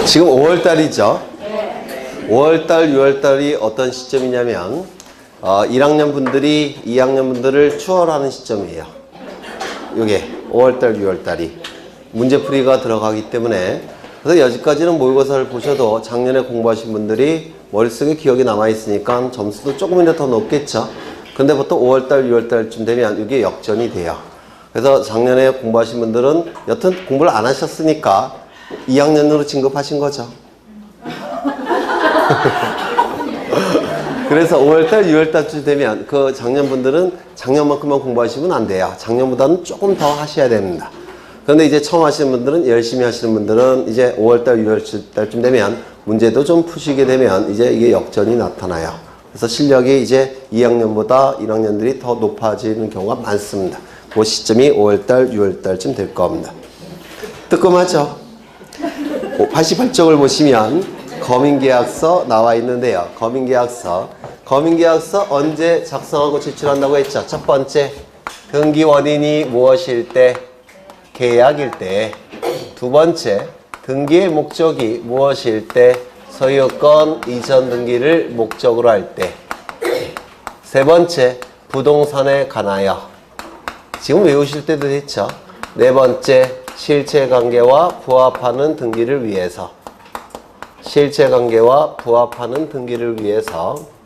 지금 5월달이죠. 5월달, 6월달이 어떤 시점이냐면 1학년 분들이 2학년 분들을 추월하는 시점이에요. 이게 5월달, 6월달이 문제풀이가 들어가기 때문에, 그래서 여기까지는 모의고사를 보셔도 작년에 공부하신 분들이 머릿속에 기억이 남아있으니까 점수도 조금이라도 더 높겠죠. 근데 보통 5월달, 6월달쯤 되면 이게 역전이 돼요. 그래서 작년에 공부하신 분들은 여튼 공부를 안 하셨으니까 2학년으로 진급하신 거죠. 그래서 5월달, 6월달쯤 되면 그 작년 분들은 작년만큼만 공부하시면 안 돼요. 작년보다는 조금 더 하셔야 됩니다. 그런데 이제 처음 하시는 분들은, 열심히 하시는 분들은 이제 5월달, 6월달쯤 되면 문제도 좀 푸시게 되면 이제 이게 역전이 나타나요. 그래서 실력이 이제 2학년보다 1학년들이 더 높아지는 경우가 많습니다. 그 시점이 5월달, 6월달쯤 될 겁니다. 뜨끔하죠? 88쪽을 보시면 거민계약서 나와 있는데요. 거민계약서 언제 작성하고 제출한다고 했죠? 첫 번째, 등기 원인이 무엇일 때? 계약일 때. 두 번째, 등기의 목적이 무엇일 때? 소유권 이전 등기를 목적으로 할 때. 세 번째, 부동산에 관하여. 지금 외우실 때도 됐죠? 네 번째, 실체관계와 부합하는 등기를 위해서. 실체관계와 부합하는 등기를 위해서.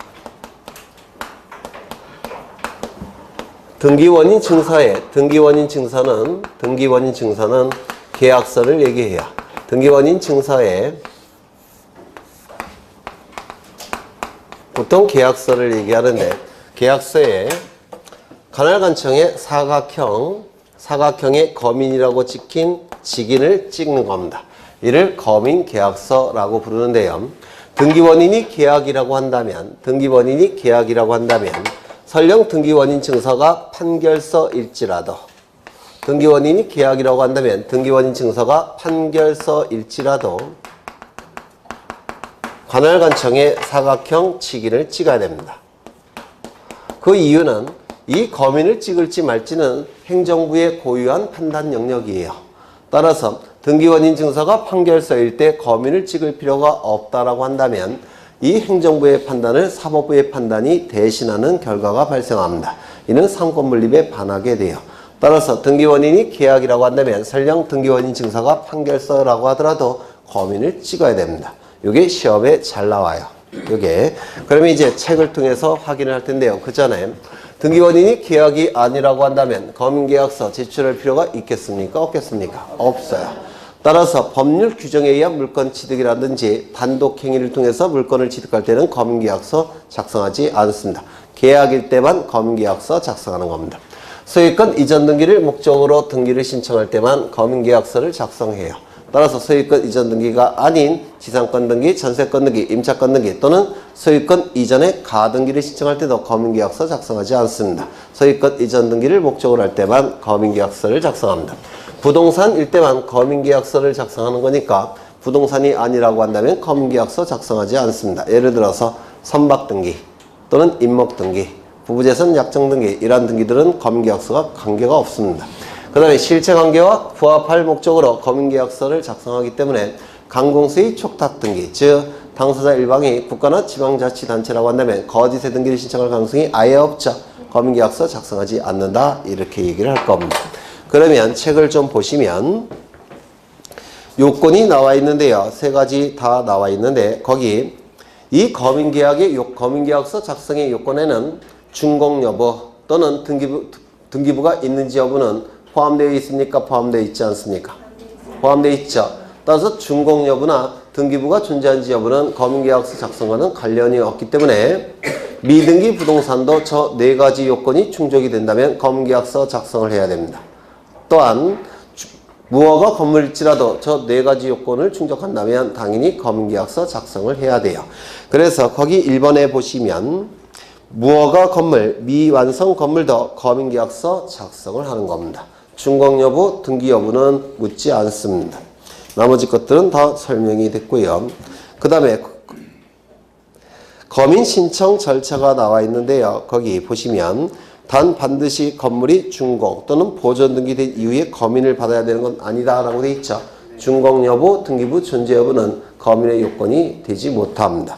등기원인 증서에, 등기원인 증서는 계약서를 얘기해요. 등기원인 증서에 보통 계약서를 얘기하는데, 계약서에 관할관청에 사각형의 거민이라고 찍힌 직인을 찍는 겁니다. 이를 거민계약서라고 부르는데요. 등기원인이 계약이라고 한다면 설령 등기원인 증서가 판결서일지라도, 등기원인이 계약이라고 한다면 등기원인 증서가 판결서일지라도 관할관청에 사각형 직인을 찍어야 됩니다. 그 이유는 이 거민을 찍을지 말지는 행정부의 고유한 판단 영역이에요. 따라서 등기원인 증서가 판결서일 때 거민을 찍을 필요가 없다라고 한다면 이 행정부의 판단을 사법부의 판단이 대신하는 결과가 발생합니다. 이는 상권분립에 반하게 돼요. 따라서 등기원인이 계약이라고 한다면 설령 등기원인 증서가 판결서라고 하더라도 거민을 찍어야 됩니다. 이게 시험에 잘 나와요. 이게. 그러면 이제 책을 통해서 확인을 할 텐데요. 그 전에 등기원인이 계약이 아니라고 한다면 거민계약서 제출할 필요가 있겠습니까? 없겠습니까? 없어요. 따라서 법률 규정에 의한 물건 취득이라든지 단독 행위를 통해서 물건을 취득할 때는 거민계약서 작성하지 않습니다. 계약일 때만 거민계약서 작성하는 겁니다. 소유권 이전 등기를 목적으로 등기를 신청할 때만 거민계약서를 작성해요. 따라서 소유권 이전 등기가 아닌 지상권 등기, 전세권 등기, 임차권 등기 또는 소유권 이전의 가등기를 신청할 때도 거민계약서 작성하지 않습니다. 소유권 이전 등기를 목적으로 할 때만 거민계약서를 작성합니다. 부동산일 때만 거민계약서를 작성하는 거니까 부동산이 아니라고 한다면 거민계약서 작성하지 않습니다. 예를 들어서 선박등기 또는 임목등기, 부부재산 약정등기, 이러한 등기들은 거민계약서가 관계가 없습니다. 그 다음에 실체관계와 부합할 목적으로 거민계약서를 작성하기 때문에 강공수의 촉탁등기, 즉 당사자 일방이 국가나 지방자치단체라고 한다면 거짓의 등기를 신청할 가능성이 아예 없죠. 거민계약서 작성하지 않는다, 이렇게 얘기를 할 겁니다. 그러면 책을 좀 보시면 요건이 나와 있는데요. 세 가지 다 나와 있는데 거기 이 거민계약서 작성의 요건에는 준공 여부 또는 등기부가 있는지 여부는 포함되어 있습니까? 포함되어 있지 않습니까? 포함되어 있죠. 따라서 준공 여부나 등기부가 존재한지 여부는 거민계약서 작성과는 관련이 없기 때문에 미등기 부동산도 저 네 가지 요건이 충족이 된다면 거민계약서 작성을 해야 됩니다. 또한 무허가 건물일지라도 저 네 가지 요건을 충족한다면 당연히 거민계약서 작성을 해야 돼요. 그래서 거기 1번에 보시면 무허가 건물, 미완성 건물도 거민계약서 작성을 하는 겁니다. 준공 여부, 등기 여부는 묻지 않습니다. 나머지 것들은 다 설명이 됐고요. 그 다음에 거민 신청 절차가 나와 있는데요. 거기 보시면 단 반드시 건물이 준공 또는 보존 등기된 이후에 거민을 받아야 되는 건 아니다라고 돼 있죠. 준공 여부, 등기부 존재 여부는 거민의 요건이 되지 못합니다.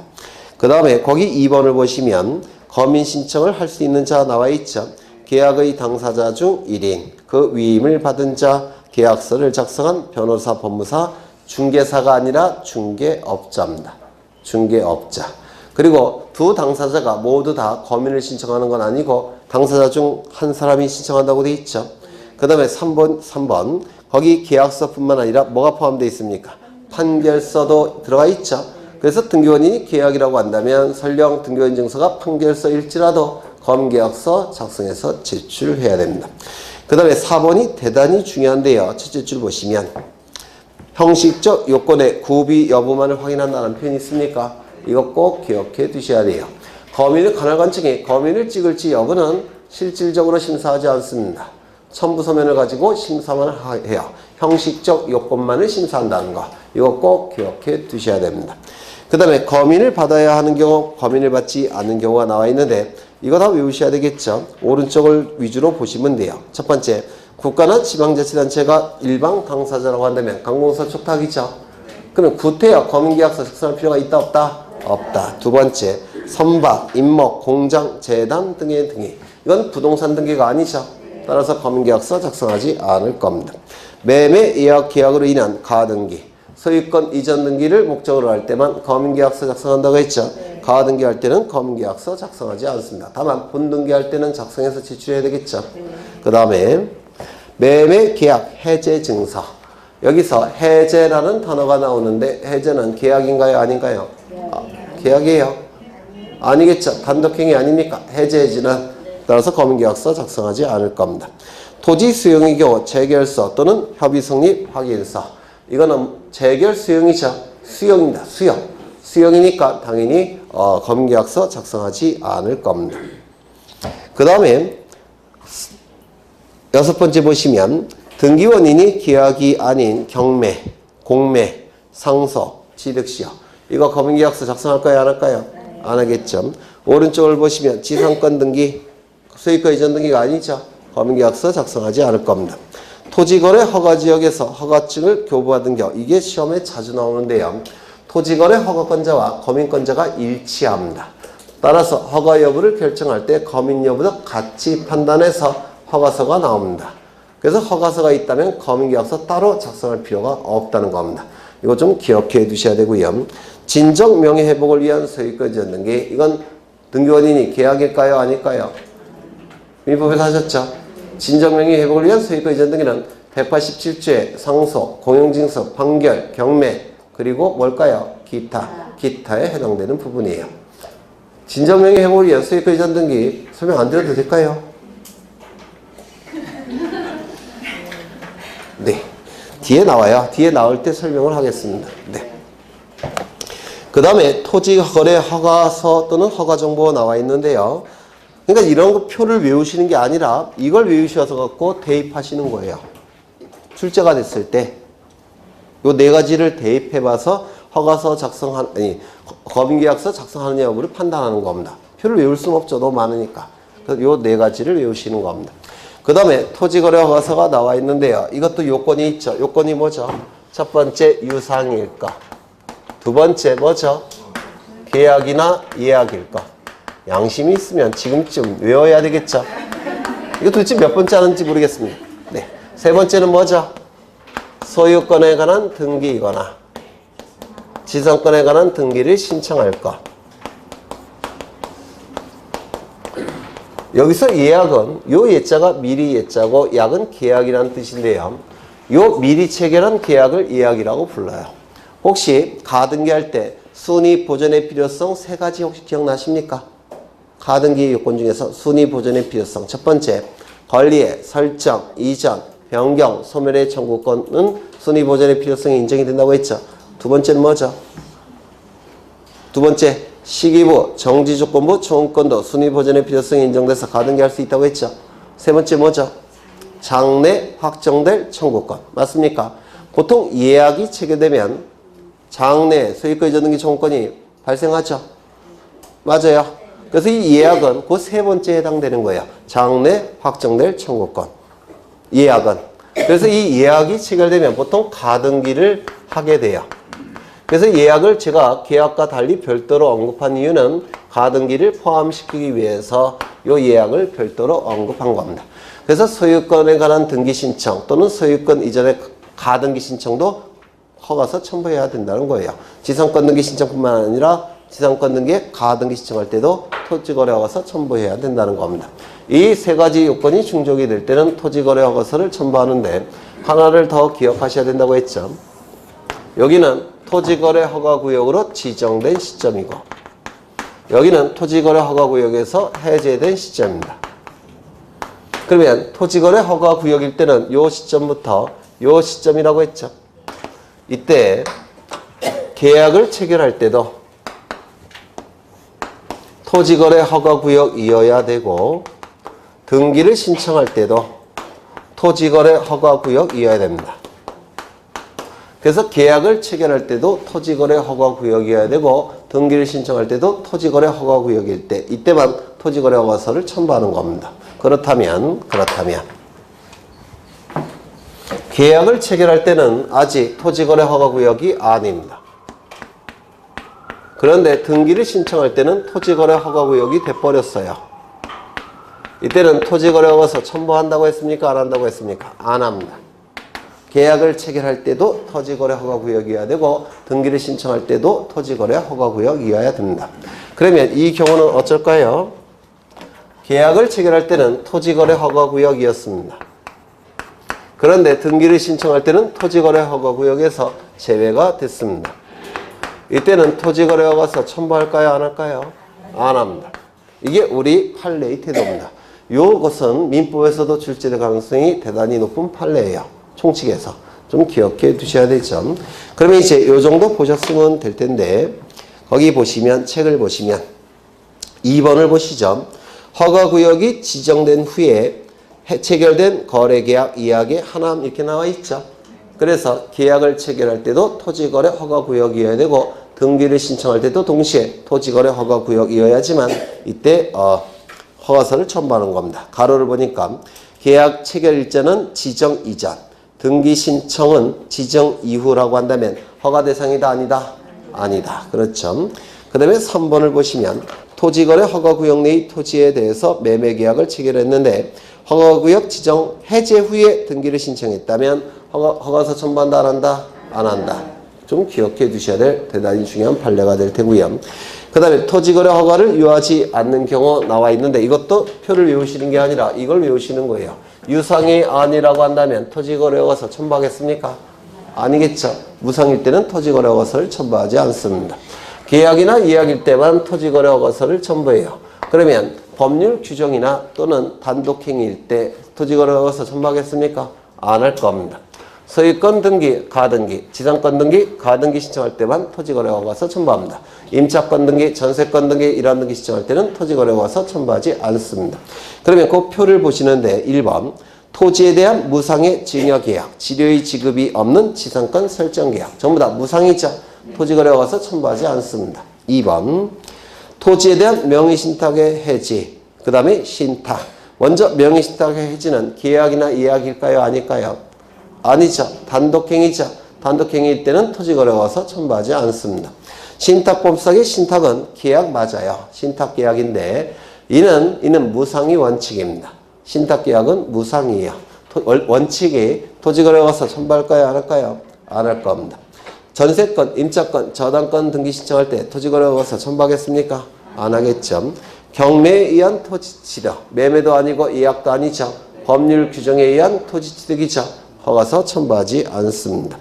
그 다음에 거기 2번을 보시면 거민 신청을 할 수 있는 자 나와 있죠. 계약의 당사자 중 1인, 그 위임을 받은 자, 계약서를 작성한 변호사, 법무사, 중개사가 아니라 중개업자입니다. 중개업자. 그리고 두 당사자가 모두 다 거민을 신청하는 건 아니고 당사자 중 한 사람이 신청한다고 돼 있죠. 그 다음에 3번 거기 계약서뿐만 아니라 뭐가 포함되어 있습니까? 판결서도 들어가 있죠. 그래서 등기원인이 계약이라고 한다면 설령 등기원 증서가 판결서일지라도 검계약서 작성해서 제출해야 됩니다. 그 다음에 4번이 대단히 중요한데요. 첫째 줄 보시면 형식적 요건의 구비 여부만을 확인한다는 표현이 있습니까? 이거 꼭 기억해 두셔야 돼요. 거민을 관할관청이 거민을 찍을지 여부는 실질적으로 심사하지 않습니다. 첨부 서면을 가지고 심사만 해요. 형식적 요건만을 심사한다는 거. 이거 꼭 기억해 두셔야 됩니다. 그 다음에 거민을 받아야 하는 경우, 거민을 받지 않는 경우가 나와 있는데 이거 다 외우셔야 되겠죠. 오른쪽을 위주로 보시면 돼요. 첫 번째, 국가나 지방자치단체가 일방 당사자라고 한다면 강공서 촉탁이죠. 그러면 구태여 거민계약서 작성할 필요가 있다 없다? 없다. 두 번째, 선박, 임목, 공장, 재단 등의 등이 이건 부동산 등기가 아니죠. 따라서 거민계약서 작성하지 않을 겁니다. 매매 예약 계약으로 인한 가등기, 소유권 이전 등기를 목적으로 할 때만 거민계약서 작성한다고 했죠. 가등기할 때는 거민계약서 작성하지 않습니다. 다만 본등기할 때는 작성해서 제출해야 되겠죠. 그 다음에 매매 계약 해제 증서. 여기서 해제라는 단어가 나오는데 해제는 계약인가요? 아닌가요? 계약이에요. 아니겠죠. 단독행위 아닙니까? 해제해지는. 따라서 거민계약서 작성하지 않을 겁니다. 토지 수용의 경우 재결서 또는 협의 성립 확인서. 이거는 재결 수용이죠. 수용입니다. 수용. 수용이니까 당연히 거민계약서 작성하지 않을 겁니다. 그 다음에 6번째 보시면 등기원인이 계약이 아닌 경매, 공매, 상소, 취득시효. 이거 거민계약서 작성할까요? 안 할까요? 안 하겠죠. 오른쪽을 보시면 지상권 등기, 소유권 이전 등기가 아니죠. 거민계약서 작성하지 않을 겁니다. 토지거래 허가지역에서 허가증을 교부받은 경우 이게 시험에 자주 나오는데요. 토지거래 허가권자와 거민권자가 일치합니다. 따라서 허가 여부를 결정할 때 거민 여부도 같이 판단해서 허가서가 나옵니다. 그래서 허가서가 있다면 거민계약서 따로 작성할 필요가 없다는 겁니다. 이거 좀 기억해 두셔야 되고요. 진정 명예회복을 위한 소유권 이전 등기, 이건 등기원인이 계약일까요? 아닐까요? 민법에서 하셨죠? 진정 명예회복을 위한 소유권 이전 등기는 187조의 상소, 공용징수, 판결, 경매, 그리고 뭘까요? 기타에 해당되는 부분이에요. 진정 명예회복을 위한 소유권 이전 등기 설명 안 드려도 될까요? 네. 뒤에 나와요. 뒤에 나올 때 설명을 하겠습니다. 네. 그 다음에 토지거래 허가서 또는 허가정보가 나와 있는데요. 그러니까 이런 거 표를 외우시는 게 아니라 이걸 외우셔서 갖고 대입하시는 거예요. 출제가 됐을 때 요 네 가지를 대입해 봐서 허가서 거민계약서 작성하는 여부를 판단하는 겁니다. 표를 외울 수는 없죠. 너무 많으니까. 그래서 요 네 가지를 외우시는 겁니다. 그 다음에 토지거래 허가서가 나와 있는데요. 이것도 요건이 있죠. 요건이 뭐죠? 첫 번째 유상일 것. 두 번째 뭐죠? 계약이나 예약일 것. 양심이 있으면 지금쯤 외워야 되겠죠. 이거 도대체 몇 번째 하는지 모르겠습니다. 네. 세 번째는 뭐죠? 소유권에 관한 등기이거나 지상권에 관한 등기를 신청할 것. 여기서 예약은 요 예자가 미리 예자고 약은 계약이라는 뜻인데요. 요 미리 체결한 계약을 예약이라고 불러요. 혹시 가등기할 때 순위 보존의 필요성 세 가지 혹시 기억나십니까? 가등기 요건 중에서 순위 보존의 필요성. 첫 번째, 권리의 설정, 이전, 변경, 소멸의 청구권은 순위 보존의 필요성이 인정이 된다고 했죠. 두 번째는 뭐죠? 두 번째, 시기부, 정지조건부, 청구권도 순위 보존의 필요성이 인정돼서 가등기할 수 있다고 했죠. 세 번째 뭐죠? 장래 확정될 청구권. 맞습니까? 보통 예약이 체결되면 장래 소유권 이전 등기 청구권이 발생하죠. 맞아요. 그래서 이 예약은 그 세 번째에 해당되는 거예요. 장래 확정될 청구권. 예약은. 그래서 이 예약이 체결되면 보통 가등기를 하게 돼요. 그래서 예약을 제가 계약과 달리 별도로 언급한 이유는 가등기를 포함시키기 위해서 이 예약을 별도로 언급한 겁니다. 그래서 소유권에 관한 등기 신청 또는 소유권 이전의 가등기 신청도 허가서 첨부해야 된다는 거예요. 지상권 등기 신청뿐만 아니라 지상권 등기에 가등기 신청할 때도 토지거래 허가서 첨부해야 된다는 겁니다. 이 세 가지 요건이 충족이 될 때는 토지거래 허가서를 첨부하는데 하나를 더 기억하셔야 된다고 했죠. 여기는 토지거래 허가구역으로 지정된 시점이고 여기는 토지거래 허가구역에서 해제된 시점입니다. 그러면 토지거래 허가구역일 때는 이 시점부터 이 시점이라고 했죠. 이때 계약을 체결할 때도 토지거래 허가구역이어야 되고 등기를 신청할 때도 토지거래 허가구역이어야 됩니다. 그래서 계약을 체결할 때도 토지거래 허가구역이어야 되고 등기를 신청할 때도 토지거래 허가구역일 때 이때만 토지거래 허가서를 첨부하는 겁니다. 그렇다면 계약을 체결할 때는 아직 토지거래 허가구역이 아닙니다. 그런데 등기를 신청할 때는 토지거래 허가구역이 돼버렸어요. 이때는 토지거래 허가서 첨부한다고 했습니까? 안 한다고 했습니까? 안 합니다. 계약을 체결할 때도 토지거래 허가구역이어야 되고 등기를 신청할 때도 토지거래 허가구역이어야 됩니다. 그러면 이 경우는 어쩔까요? 계약을 체결할 때는 토지거래 허가구역이었습니다. 그런데 등기를 신청할 때는 토지거래 허가구역에서 제외가 됐습니다. 이때는 토지거래 허가서 첨부할까요? 안 할까요? 안 합니다. 이게 우리 판례의 태도입니다. 이것은 민법에서도 출제될 가능성이 대단히 높은 판례예요. 총칙에서. 좀 기억해 두셔야 되죠. 그러면 이제 이 정도 보셨으면 될 텐데 거기 보시면 책을 보시면 2번을 보시죠. 허가구역이 지정된 후에 체결된 거래계약 이하의 하남 이렇게 나와 있죠. 그래서 계약을 체결할 때도 토지거래 허가구역이어야 되고 등기를 신청할 때도 동시에 토지거래 허가구역이어야지만 이때 허가서를 첨부하는 겁니다. 가로를 보니까 계약 체결 일자는 지정 이전, 등기 신청은 지정 이후라고 한다면 허가 대상이다 아니다? 아니다. 그렇죠. 그 다음에 3번을 보시면 토지거래 허가구역 내의 토지에 대해서 매매계약을 체결했는데 허가구역 지정 해제 후에 등기를 신청했다면 허가서 첨부한다 안 한다? 안 한다. 좀 기억해 두셔야 될 대단히 중요한 판례가 될 테고요. 그 다음에 토지거래 허가를 유하지 않는 경우 나와 있는데 이것도 표를 외우시는 게 아니라 이걸 외우시는 거예요. 유상이 아니라고 한다면 토지거래 허가서 첨부하겠습니까? 아니겠죠. 무상일 때는 토지거래 허가서를 첨부하지 않습니다. 계약이나 예약일 때만 토지거래 허가서를 첨부해요. 그러면 법률 규정이나 또는 단독행위일 때 토지거래 허가서 첨부하겠습니까? 안 할 겁니다. 소유권 등기, 가등기, 지상권 등기, 가등기 신청할 때만 토지거래 허가서 첨부합니다. 임차권 등기, 전세권 등기, 이러한 등기 신청할 때는 토지거래 허가서 첨부하지 않습니다. 그러면 그 표를 보시는데 1번 토지에 대한 무상의 증여계약, 지료의 지급이 없는 지상권 설정계약 전부 다 무상이죠. 토지거래 허가서 첨부하지 않습니다. 2번 토지에 대한 명의신탁의 해지, 그 다음에 신탁. 먼저 명의신탁의 해지는 계약이나 예약일까요? 아닐까요? 아니죠. 단독행위죠. 단독행위일 때는 토지거래 허가서 첨부하지 않습니다. 신탁법상의 신탁은 계약 맞아요. 신탁계약인데 이는 무상이 원칙입니다. 신탁계약은 무상이에요. 원칙이 토지거래 허가서 첨부할까요? 안 할까요? 안 할 겁니다. 전세권, 임차권, 저당권 등기 신청할 때 토지거래 허가서 첨부하겠습니까? 안 하겠죠. 경매에 의한 토지취득, 매매도 아니고 예약도 아니죠. 법률 규정에 의한 토지취득이죠. 허가서 첨부하지 않습니다.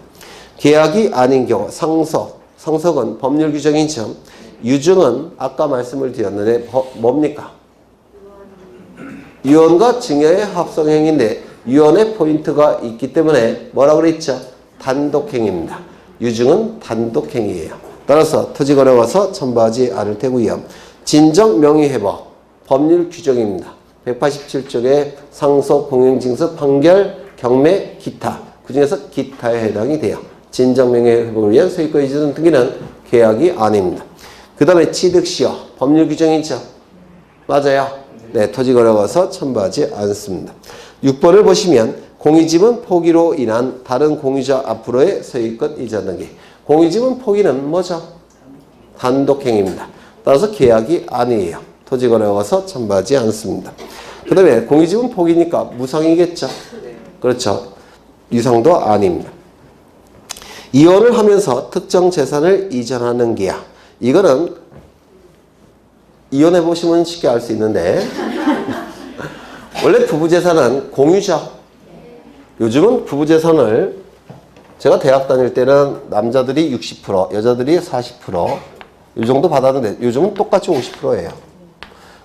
계약이 아닌 경우 상속은 법률 규정이죠. 유증은 아까 말씀을 드렸는데 뭡니까? 유언과 증여의 합성행위인데 유언의 포인트가 있기 때문에 뭐라고 그랬죠? 단독행위입니다. 유증은 단독행위예요. 따라서 토지거래 허가서 첨부하지 않을 테고요. 진정명의회복 법률 규정입니다. 187쪽에 상속, 공영징수, 판결, 경매, 기타 그 중에서 기타에 해당이 돼요. 진정명의회복을 위한 소유권 이전 등기는 계약이 아닙니다. 그 다음에 취득시효 법률 규정이죠. 맞아요. 네, 토지거래 허가서 첨부하지 않습니다. 6번을 보시면 공유지분 포기로 인한 다른 공유자 앞으로의 소유권 이전 등기. 공유지분 포기는 뭐죠? 단독행위입니다. 따라서 계약이 아니에요. 토지거래허가서 첨부하지 않습니다. 그 다음에 공유지분 포기니까 무상이겠죠? 그렇죠. 유상도 아닙니다. 이혼을 하면서 특정 재산을 이전하는 계약. 이거는 이혼해 보시면 쉽게 알 수 있는데 원래 부부재산은 공유죠. 요즘은 부부재산을 제가 대학 다닐 때는 남자들이 60%, 여자들이 40%, 이 정도 받았는데 요즘은 똑같이 50%예요.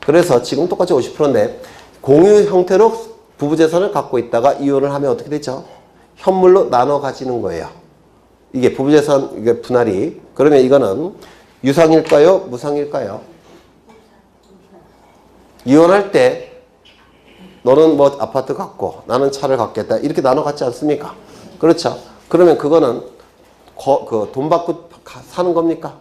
그래서 지금 똑같이 50%인데 공유 형태로 부부재산을 갖고 있다가 이혼을 하면 어떻게 되죠? 현물로 나눠 가지는 거예요. 이게 부부재산 이게 분할이. 그러면 이거는 유상일까요? 무상일까요? 이혼할 때 너는 뭐 아파트 갖고 나는 차를 갖겠다 이렇게 나눠 갖지 않습니까? 그렇죠. 그러면 그거는 돈 받고 사는 겁니까?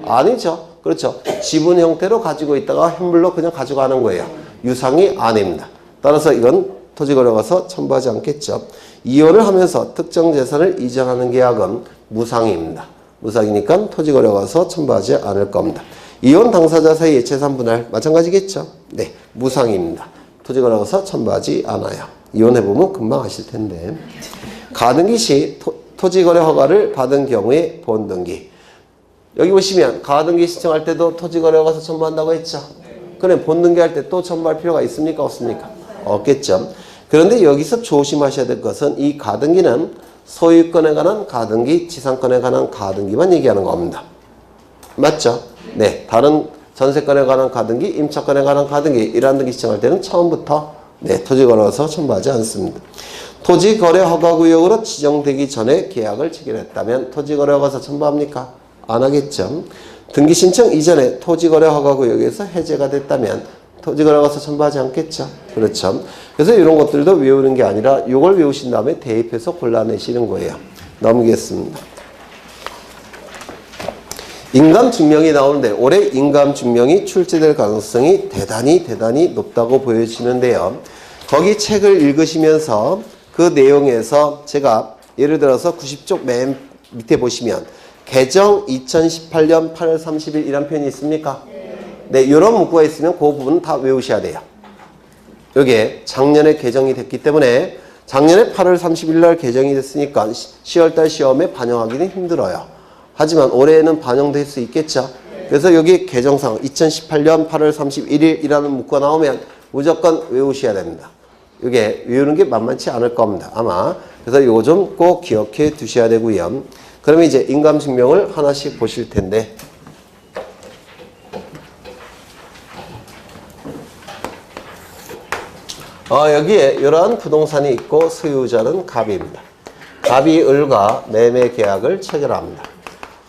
아니죠. 그렇죠. 지분 형태로 가지고 있다가 현물로 그냥 가져가는 거예요. 유상이 아닙니다. 따라서 이건 토지거래허가서 첨부하지 않겠죠. 이혼을 하면서 특정 재산을 이전하는 계약은 무상입니다. 무상이니까 토지거래허가서 첨부하지 않을 겁니다. 이혼 당사자 사이의 재산 분할 마찬가지겠죠. 네, 무상입니다. 토지거래허가서 첨부하지 않아요. 이혼해보면 금방 아실 텐데. 가등기 시 토지거래 허가를 받은 경우에 본등기. 여기 보시면 가등기 신청할 때도 토지거래허가서 첨부한다고 했죠. 그럼 본등기 할 때 또 첨부할 필요가 있습니까? 없습니까? 없겠죠. 그런데 여기서 조심하셔야 될 것은 이 가등기는 소유권에 관한 가등기, 지상권에 관한 가등기만 얘기하는 겁니다. 맞죠? 네. 다른 전세권에 관한 가등기, 임차권에 관한 가등기, 이러한 등기 신청할 때는 처음부터 토지거래허가서 첨부하지 않습니다. 토지거래허가구역으로 지정되기 전에 계약을 체결했다면 토지거래허가서 첨부합니까? 안 하겠죠. 등기신청 이전에 토지거래허가구역에서 해제가 됐다면 토지거래허가서 첨부하지 않겠죠. 그렇죠. 그래서 이런 것들도 외우는 게 아니라 이걸 외우신 다음에 대입해서 골라내시는 거예요. 넘기겠습니다. 인감증명이 나오는데 올해 인감증명이 출제될 가능성이 대단히 높다고 보여지는데요. 거기 책을 읽으시면서 그 내용에서 제가 예를 들어서 90쪽 맨 밑에 보시면 개정 2018년 8월 30일 이란 표현이 있습니까? 네, 이런 문구가 있으면 그 부분은 다 외우셔야 돼요. 이게 작년에 개정이 됐기 때문에 작년에 8월 30일 날 개정이 됐으니까 10월달 시험에 반영하기는 힘들어요. 하지만 올해는 반영될 수 있겠죠. 그래서 여기 개정상 2018년 8월 31일이라는 문구가 나오면 무조건 외우셔야 됩니다. 이게 외우는 게 만만치 않을 겁니다. 아마. 그래서 이거 좀 꼭 기억해 두셔야 되고요. 그러면 이제 인감증명을 하나씩 보실 텐데 여기에 이러한 부동산이 있고 소유자는 갑입니다. 갑이 을과 매매 계약을 체결합니다.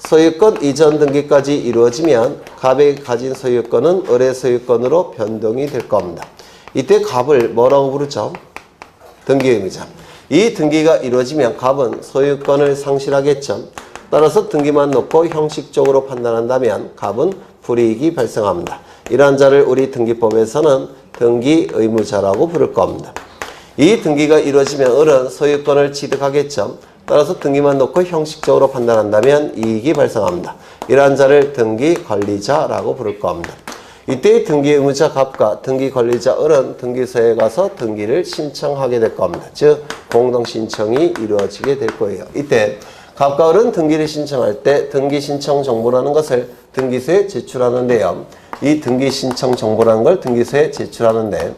소유권 이전 등기까지 이루어지면 갑이 가진 소유권은 을의 소유권으로 변동이 될 겁니다. 이때 갑을 뭐라고 부르죠? 등기의무자. 이 등기가 이루어지면 갑은 소유권을 상실하겠죠. 따라서 등기만 놓고 형식적으로 판단한다면 갑은 불이익이 발생합니다. 이러한 자를 우리 등기법에서는 등기의무자라고 부를 겁니다. 이 등기가 이루어지면 을은 소유권을 취득하겠죠. 따라서 등기만 놓고 형식적으로 판단한다면 이익이 발생합니다. 이러한 자를 등기관리자라고 부를 겁니다. 이때 등기의무자 갑과 등기관리자 을은 등기소에 가서 등기를 신청하게 될 겁니다. 즉 공동신청이 이루어지게 될 거예요. 이때 갑과 을은 등기를 신청할 때 등기신청 정보라는 것을 등기소에 제출하는데요. 이 등기신청 정보라는 걸 등기소에 제출하는데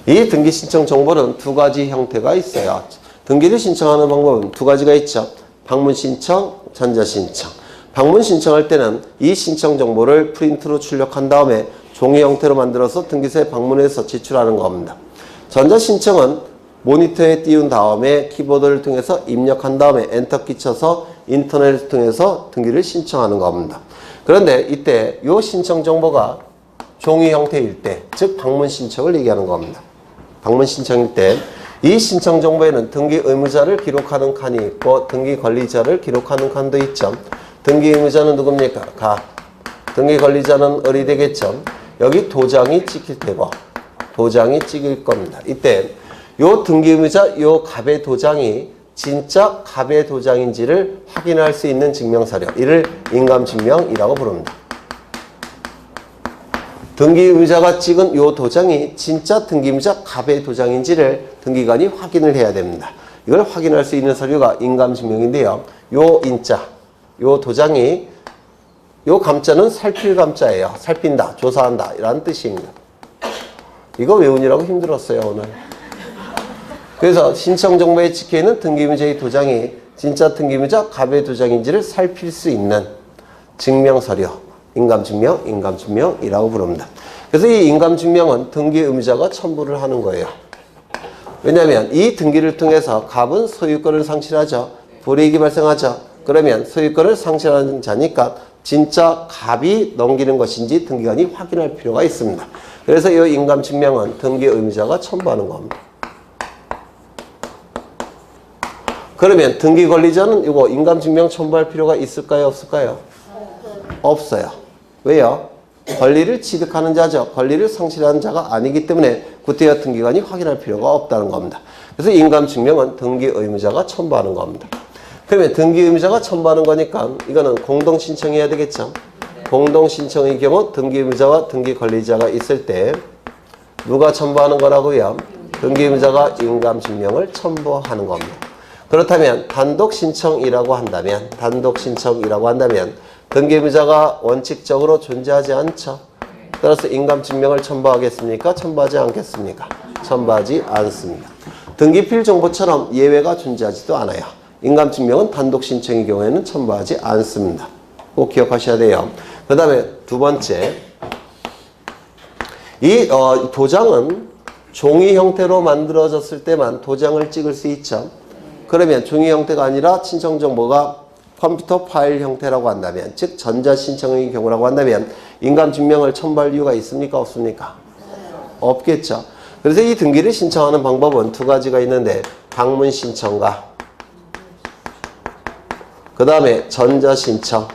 이 등기신청 정보는 두 가지 형태가 있어요. 등기를 신청하는 방법은 두 가지가 있죠. 방문신청, 전자신청. 방문신청할 때는 이 신청 정보를 프린트로 출력한 다음에 종이 형태로 만들어서 등기소에 방문해서 제출하는 겁니다. 전자신청은 모니터에 띄운 다음에 키보드를 통해서 입력한 다음에 엔터키 쳐서 인터넷을 통해서 등기를 신청하는 겁니다. 그런데 이때 이 신청 정보가 종이 형태일 때, 즉 방문 신청을 얘기하는 겁니다. 방문 신청일 때 이 신청 정보에는 등기 의무자를 기록하는 칸이 있고 등기 관리자를 기록하는 칸도 있죠. 등기 의무자는 누굽니까? 가. 등기 관리자는 을이 되겠죠. 여기 도장이 찍힐 테고 도장이 찍힐 겁니다. 이때 요 등기의무자 요 갑의 도장이 진짜 갑의 도장인지를 확인할 수 있는 증명서류, 이를 인감증명이라고 부릅니다. 등기의무자가 찍은 요 도장이 진짜 등기의무자 갑의 도장인지를 등기관이 확인을 해야 됩니다. 이걸 확인할 수 있는 서류가 인감증명인데요. 요 인자, 요 도장이, 요 감자는 살필 감자예요. 살핀다, 조사한다 이라는 뜻입니다. 이거 외우느라고 힘들었어요, 오늘. 그래서 신청정보에 찍혀있는 등기의무자의 도장이 진짜 등기의무자 갑의 도장인지를 살필 수 있는 증명서류, 인감증명이라고 부릅니다. 그래서 이 인감증명은 등기의무자가 첨부를 하는 거예요. 왜냐하면 이 등기를 통해서 갑은 소유권을 상실하죠. 불이익이 발생하죠. 그러면 소유권을 상실하는 자니까 진짜 갑이 넘기는 것인지 등기관이 확인할 필요가 있습니다. 그래서 이 인감증명은 등기의무자가 첨부하는 겁니다. 그러면 등기권리자는 이거 인감증명 첨부할 필요가 있을까요? 없을까요? 없어요. 왜요? 권리를 취득하는 자죠. 권리를 상실하는 자가 아니기 때문에 구태여 등기관이 확인할 필요가 없다는 겁니다. 그래서 인감증명은 등기의무자가 첨부하는 겁니다. 그러면 등기의무자가 첨부하는 거니까 이거는 공동신청해야 되겠죠. 공동신청의 경우 등기의무자와 등기권리자가 있을 때 누가 첨부하는 거라고요? 등기의무자가 인감증명을 첨부하는 겁니다. 그렇다면 단독신청이라고 한다면 등기의무자가 원칙적으로 존재하지 않죠. 따라서 인감증명을 첨부하겠습니까? 첨부하지 않겠습니까? 첨부하지 않습니다. 등기필 정보처럼 예외가 존재하지도 않아요. 인감증명은 단독신청의 경우에는 첨부하지 않습니다. 꼭 기억하셔야 돼요. 그 다음에 두 번째, 이 도장은 종이 형태로 만들어졌을 때만 도장을 찍을 수 있죠. 그러면 종이 형태가 아니라 신청정보가 컴퓨터 파일 형태라고 한다면, 즉 전자신청의 경우라고 한다면 인감증명을 첨부할 이유가 있습니까? 없습니까? 없겠죠. 그래서 이 등기를 신청하는 방법은 두 가지가 있는데 방문신청과 그 다음에 전자신청,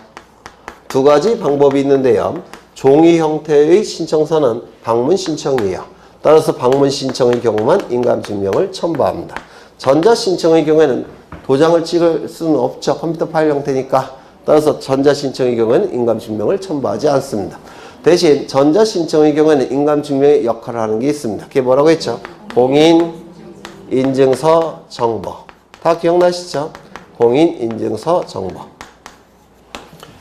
두 가지 방법이 있는데요. 종이 형태의 신청서는 방문신청이에요. 따라서 방문신청의 경우만 인감증명을 첨부합니다. 전자신청의 경우에는 도장을 찍을 수는 없죠. 컴퓨터 파일 형태니까. 따라서 전자신청의 경우에는 인감증명을 첨부하지 않습니다. 대신 전자신청의 경우에는 인감증명의 역할을 하는 게 있습니다. 그게 뭐라고 했죠? 공인인증서 정보. 다 기억나시죠? 공인인증서 정보.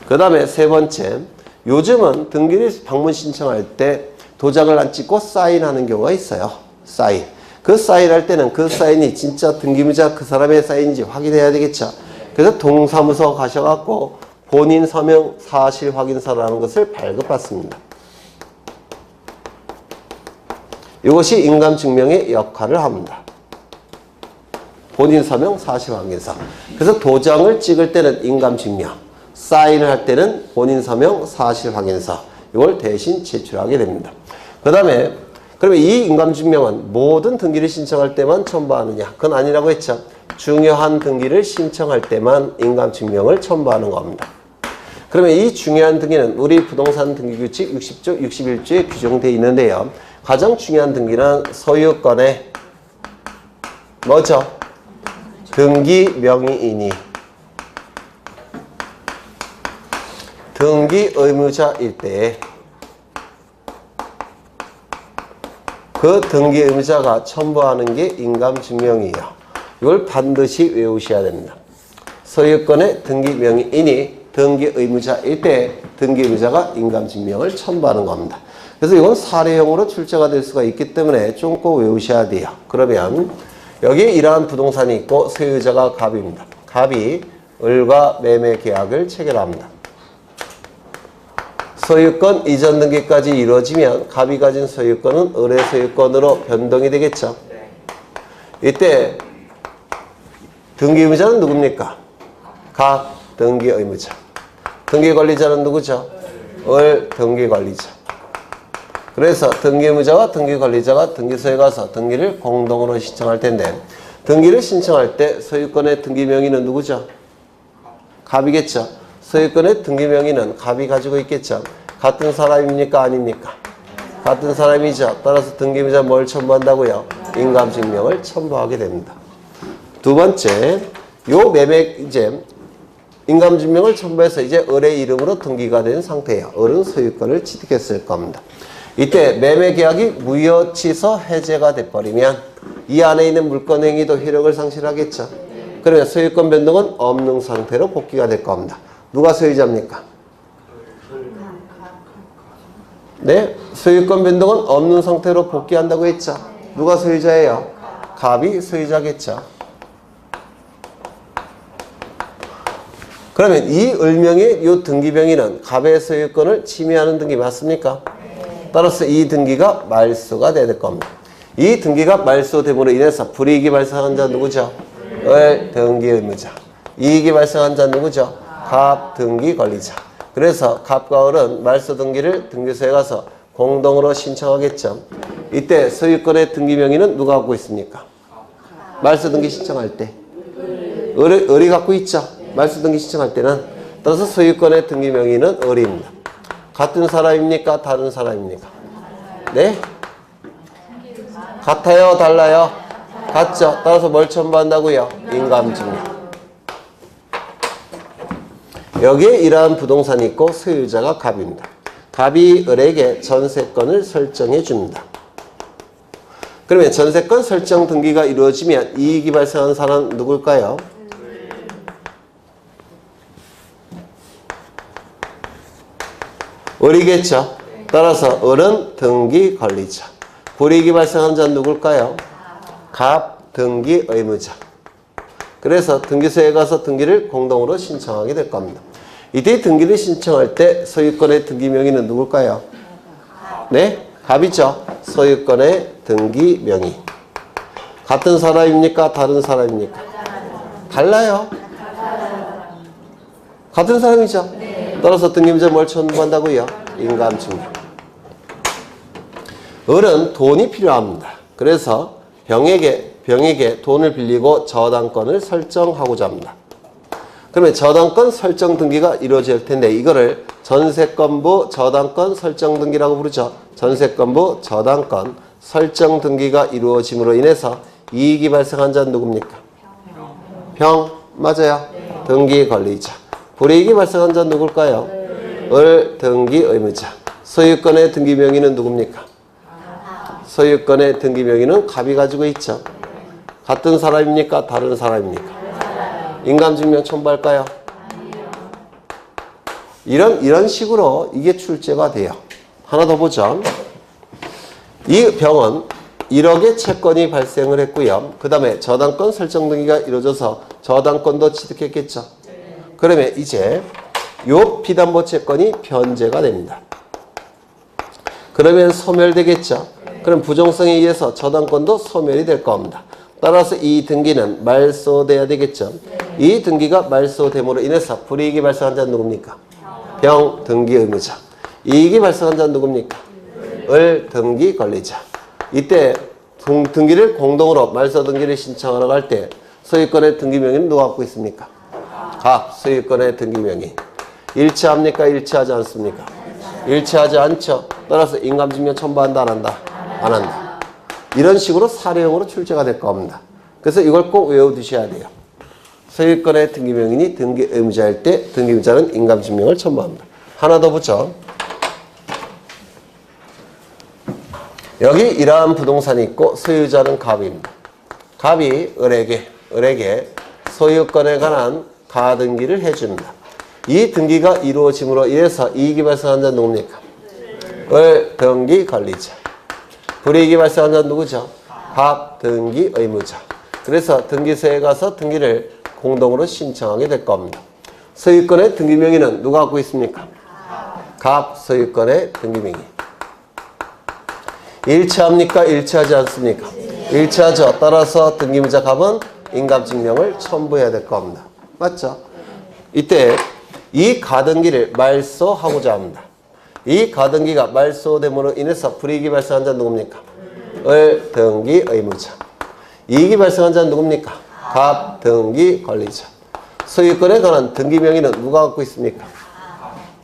그 다음에 세 번째, 요즘은 등기를 방문 신청할 때 도장을 안 찍고 사인하는 경우가 있어요. 사인. 그 사인할 때는 그 사인이 진짜 등기의무자 그 사람의 사인인지 확인해야 되겠죠. 그래서 동사무소 가셔갖고 본인 서명 사실 확인서라는 것을 발급받습니다. 이것이 인감증명의 역할을 합니다. 본인 서명 사실 확인서. 그래서 도장을 찍을 때는 인감증명, 사인을 할 때는 본인 서명 사실 확인서, 이걸 대신 제출하게 됩니다. 그 다음에 그러면 이 인감증명은 모든 등기를 신청할 때만 첨부하느냐? 그건 아니라고 했죠. 중요한 등기를 신청할 때만 인감증명을 첨부하는 겁니다. 그러면 이 중요한 등기는 우리 부동산 등기규칙 60조, 61조에 규정되어 있는데요. 가장 중요한 등기는 소유권의 뭐죠? 등기 명의인이 등기 의무자일 때에 그 등기 의무자가 첨부하는 게 인감증명이에요. 이걸 반드시 외우셔야 됩니다. 소유권의 등기 명의인이 등기 의무자일 때 등기 의무자가 인감증명을 첨부하는 겁니다. 그래서 이건 사례형으로 출제가 될 수가 있기 때문에 좀 꼭 외우셔야 돼요. 그러면 여기에 이러한 부동산이 있고 소유자가 갑입니다. 갑이 을과 매매 계약을 체결합니다. 소유권 이전 등기까지 이루어지면 갑이 가진 소유권은 을의 소유권으로 변동이 되겠죠. 이때 등기의무자는 누굽니까? 갑 등기의무자. 등기관리자는 누구죠? 을 등기관리자. 그래서 등기의무자와 등기관리자가 등기소에 가서 등기를 공동으로 신청할 텐데, 등기를 신청할 때 소유권의 등기 명의는 누구죠? 갑이겠죠. 소유권의 등기 명의는 갑이 가지고 있겠죠. 같은 사람입니까? 아닙니까? 같은 사람이죠. 따라서 등기임자 뭘 첨부한다고요? 인감증명을 첨부하게 됩니다. 두 번째, 요 매매 이제 인감증명을 첨부해서 이제 을의 이름으로 등기가 된 상태예요. 을은 소유권을 취득했을 겁니다. 이때 매매계약이 무효 취소 해제가 돼버리면 이 안에 있는 물권 행위도 효력을 상실하겠죠. 그러면 소유권 변동은 없는 상태로 복귀가 될 겁니다. 누가 소유자입니까? 네, 소유권 변동은 없는 상태로 복귀한다고 했죠. 누가 소유자예요? 갑이 소유자겠죠. 그러면 이 을명의 요 등기병인은 갑의 소유권을 침해하는 등기 맞습니까? 따라서 이 등기가 말소가 돼야 될 겁니다. 이 등기가 말소됨으로 인해서 불이익이 발생한 자 누구죠? 을 등기 의무자. 이익이 발생한 자 누구죠? 갑 등기 권리자. 그래서 갑과 을은 말소 등기를 등기소에 가서 공동으로 신청하겠죠. 이때 소유권의 등기 명의는 누가 갖고 있습니까? 말소 등기 신청할 때 을이 갖고 있죠. 말소 등기 신청할 때는. 따라서 소유권의 등기 명의는 을입니다. 같은 사람입니까? 다른 사람입니까? 네? 같아요? 달라요? 같죠? 따라서 뭘 첨부한다고요? 인감증명. 여기에 이러한 부동산이 있고 소유자가 갑입니다. 갑이 을에게 전세권을 설정해 줍니다. 그러면 전세권 설정 등기가 이루어지면 이익이 발생한 사람은 누굴까요? 을이겠죠. 따라서 을은 등기 권리자. 불이익이 발생한 자는 누굴까요? 갑 등기 의무자. 그래서 등기소에 가서 등기를 공동으로 신청하게 될 겁니다. 이때 등기를 신청할 때 소유권의 등기 명의는 누굴까요? 네? 갑이죠. 소유권의 등기 명의. 같은 사람입니까? 다른 사람입니까? 달라요. 같은 사람이죠. 따라서 등기임자 뭘 첨부한다고요? 인감증명. 을은 돈이 필요합니다. 그래서 병에게 돈을 빌리고 저당권을 설정하고자 합니다. 그러면 저당권 설정 등기가 이루어질 텐데 이거를 전세권부 저당권 설정 등기라고 부르죠. 전세권부 저당권 설정 등기가 이루어짐으로 인해서 이익이 발생한 자는 누굽니까? 병. 맞아요. 등기 권리자. 불이익이 발생한 자는 누굴까요? 을 등기 의무자. 소유권의 등기 명의는 누굽니까? 소유권의 등기 명의는 갑이 가지고 있죠. 같은 사람입니까? 다른 사람입니까? 인감증명 첨부할까요? 이런 식으로 이게 출제가 돼요. 하나 더 보죠. 이 병은 1억의 채권이 발생을 했고요. 그 다음에 저당권 설정 등기가 이루어져서 저당권도 취득했겠죠. 그러면 이제 요 피담보 채권이 변제가 됩니다. 그러면 소멸되겠죠. 그럼 부정성에 의해서 저당권도 소멸이 될 겁니다. 따라서 이 등기는 말소돼야 되겠죠. 이 등기가 말소됨으로 인해서 불이익이 발생한 자는 누굽니까? 병 등기 의무자. 이익이 발생한 자는 누굽니까? 을 등기 권리자. 이때 등기를 공동으로 말소 등기를 신청하러 갈 때 소유권의 등기 명의는 누가 갖고 있습니까? 갑 소유권의 등기 명의. 일치합니까? 일치하지 않습니까? 일치하지 않죠. 따라서 인감증명 첨부한다 안 한다? 안 한다. 이런 식으로 사례형으로 출제가 될 겁니다. 그래서 이걸 꼭 외워두셔야 돼요. 소유권의 등기명인이 등기 의무자일 때 등기의무자는 인감증명을 첨부합니다. 하나 더 붙여. 여기 이러한 부동산이 있고 소유자는 갑입니다. 갑이 을에게 소유권에 관한 가등기를 해줍니다. 이 등기가 이루어짐으로 인해서 이익이 발생한 자는 누굽니까? 을 등기 권리자. 불이익이 발생한 자는 누구죠? 갑 등기 의무자. 그래서 등기소에 가서 등기를 공동으로 신청하게 될 겁니다. 소유권의 등기 명의는 누가 갖고 있습니까? 갑 소유권의 등기 명의. 일치합니까? 일치하지 않습니까? 일치하죠. 따라서 등기의무자 갑은 인감증명을 첨부해야 될 겁니다. 맞죠? 이때 이 가등기를 말소하고자 합니다. 이 가등기가 말소됨으로 인해서 불이익이 발생한 자는 누굽니까? 을 등기 의무자. 이익이 발생한 자는 누굽니까? 갑 등기 권리자. 소유권에 관한 등기 명의는 누가 갖고 있습니까?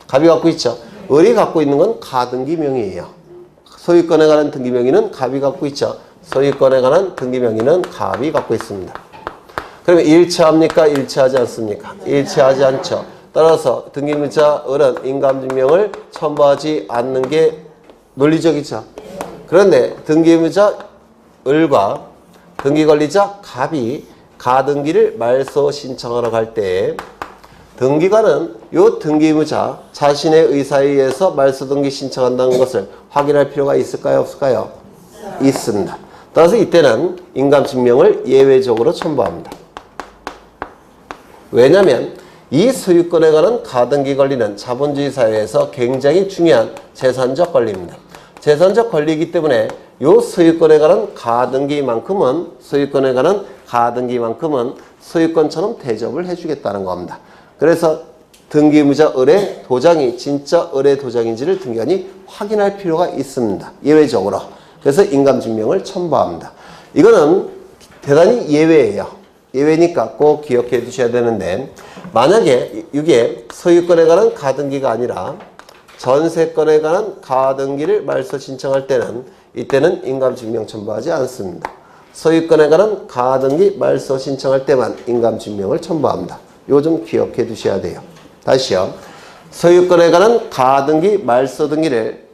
갑이 갖고 있죠. 을이 갖고 있는 건 가등기 명의예요. 소유권에 관한 등기명의는 갑이 갖고 있죠. 소유권에 관한 등기명의는 갑이 갖고 있습니다. 그러면 일치합니까? 일치하지 않습니까? 일치하지 않죠. 따라서 등기무자 을은 인감증명을 첨부하지 않는 게 논리적이죠. 그런데 등기무자 을과 등기권리자 갑이 가등기를 말소 신청하러 갈 때 등기관은 요 등기무자 자신의 의사에 의해서 말소 등기 신청한다는 것을 확인할 필요가 있을까요? 없을까요? 있습니다. 따라서 이때는 인감증명을 예외적으로 첨부합니다. 왜냐하면 이 소유권에 관한 가등기 권리는 자본주의 사회에서 굉장히 중요한 재산적 권리입니다. 재산적 권리이기 때문에 요 소유권에 관한 가등기만큼은 소유권처럼 대접을 해주겠다는 겁니다. 그래서 등기무자 을의 도장이 진짜 을의 도장인지를 등기관이 확인할 필요가 있습니다. 예외적으로. 그래서 인감증명을 첨부합니다. 이거는 대단히 예외예요. 예외니까 꼭 기억해 두셔야 되는데, 만약에 이게 소유권에 관한 가등기가 아니라 전세권에 관한 가등기를 말소 신청할 때는 이때는 인감증명 첨부하지 않습니다. 소유권에 관한 가등기 말소 신청할 때만 인감증명을 첨부합니다. 이거 좀 기억해 두셔야 돼요. 다시요. 소유권에 관한 가등기 말소 등기를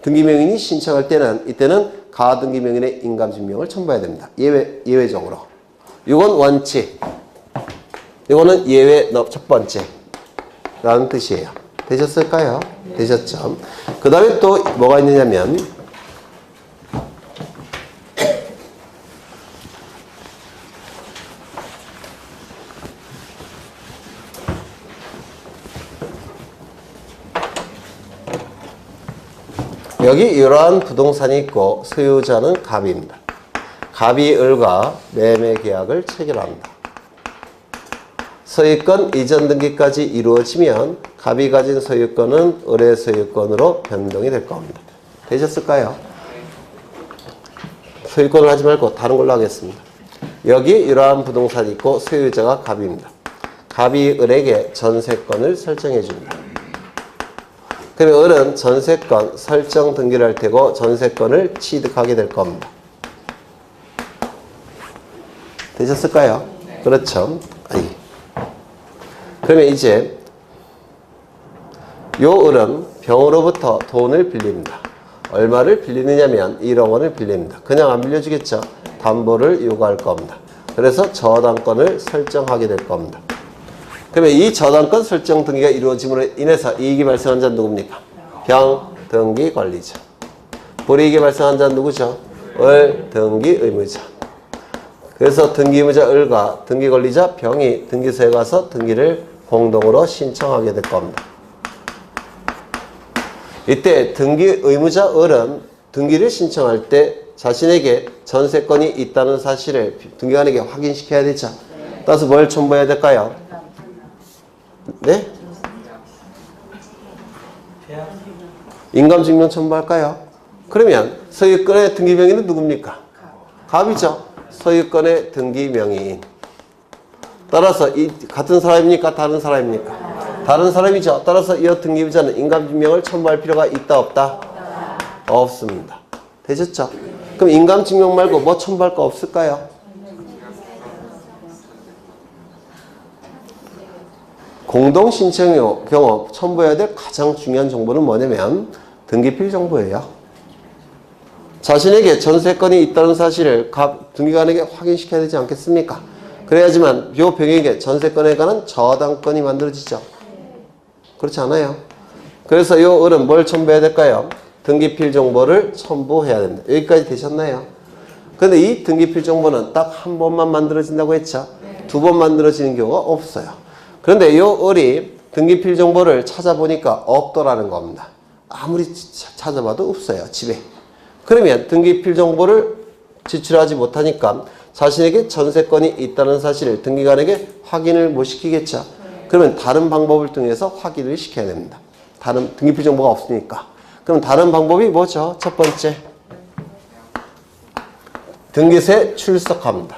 등기명인이 신청할 때는 이때는 가등기명인의 인감증명을 첨부해야 됩니다. 예외적으로. 이건 원칙. 이거는 예외 첫 번째 라는 뜻이에요. 되셨을까요? 되셨죠? 그 다음에 또 뭐가 있느냐면 여기 이러한 부동산이 있고 소유자는 갑입니다. 갑이 을과 매매 계약을 체결합니다. 소유권 이전 등기까지 이루어지면 갑이 가진 소유권은 을의 소유권으로 변동이 될 겁니다. 되셨을까요? 소유권을 하지 말고 다른 걸로 하겠습니다. 여기 이러한 부동산이 있고 소유자가 갑입니다. 갑이 을에게 전세권을 설정해 줍니다. 그러면 을은 전세권 설정 등기를 할 테고 전세권을 취득하게 될 겁니다. 되셨을까요? 그렇죠. 그러면 이제 요 을은 병으로부터 돈을 빌립니다. 얼마를 빌리느냐면 1억 원을 빌립니다. 그냥 안 빌려주겠죠. 담보를 요구할 겁니다. 그래서 저당권을 설정하게 될 겁니다. 그러면 이 저당권 설정 등기가 이루어짐으로 인해서 이익이 발생한 자는 누굽니까? 병, 등기, 권리자. 불이익이 발생한 자는 누구죠? 을, 등기, 의무자. 그래서 등기의무자 을과 등기 권리자 병이 등기소에 가서 등기를 공동으로 신청하게 될 겁니다. 이때 등기 의무자 을은 등기를 신청할 때 자신에게 전세권이 있다는 사실을 등기관에게 확인시켜야 되죠. 따라서 뭘 첨부해야 될까요? 네? 인감증명 첨부할까요? 그러면 소유권의 등기명의는 누굽니까? 갑이죠. 소유권의 등기명의인. 따라서 이 같은 사람입니까? 다른 사람입니까? 다른 사람이죠. 따라서 이 등기부자는 인감증명을 첨부할 필요가 있다 없다? 없습니다. 되셨죠? 그럼 인감증명 말고 뭐 첨부할 거 없을까요? 공동신청의 경우 첨부해야 될 가장 중요한 정보는 뭐냐면 등기필 정보예요. 자신에게 전세권이 있다는 사실을 등기관에게 확인시켜야 되지 않겠습니까? 그래야지만 이 병에게 전세권에 관한 저당권이 만들어지죠. 그렇지 않아요? 그래서 이 을은 뭘 첨부해야 될까요? 등기필 정보를 첨부해야 됩니다. 여기까지 되셨나요? 그런데 이 등기필 정보는 딱 한 번만 만들어진다고 했죠? 두 번 만들어지는 경우가 없어요. 그런데 이 을이 등기필 정보를 찾아보니까 없더라는 겁니다. 아무리 찾아봐도 없어요, 집에. 그러면 등기필 정보를 제출하지 못하니까 자신에게 전세권이 있다는 사실을 등기관에게 확인을 못 시키겠죠. 그러면 다른 방법을 통해서 확인을 시켜야 됩니다. 다른 등기필 정보가 없으니까. 그럼 다른 방법이 뭐죠? 첫 번째, 등기소에 출석합니다.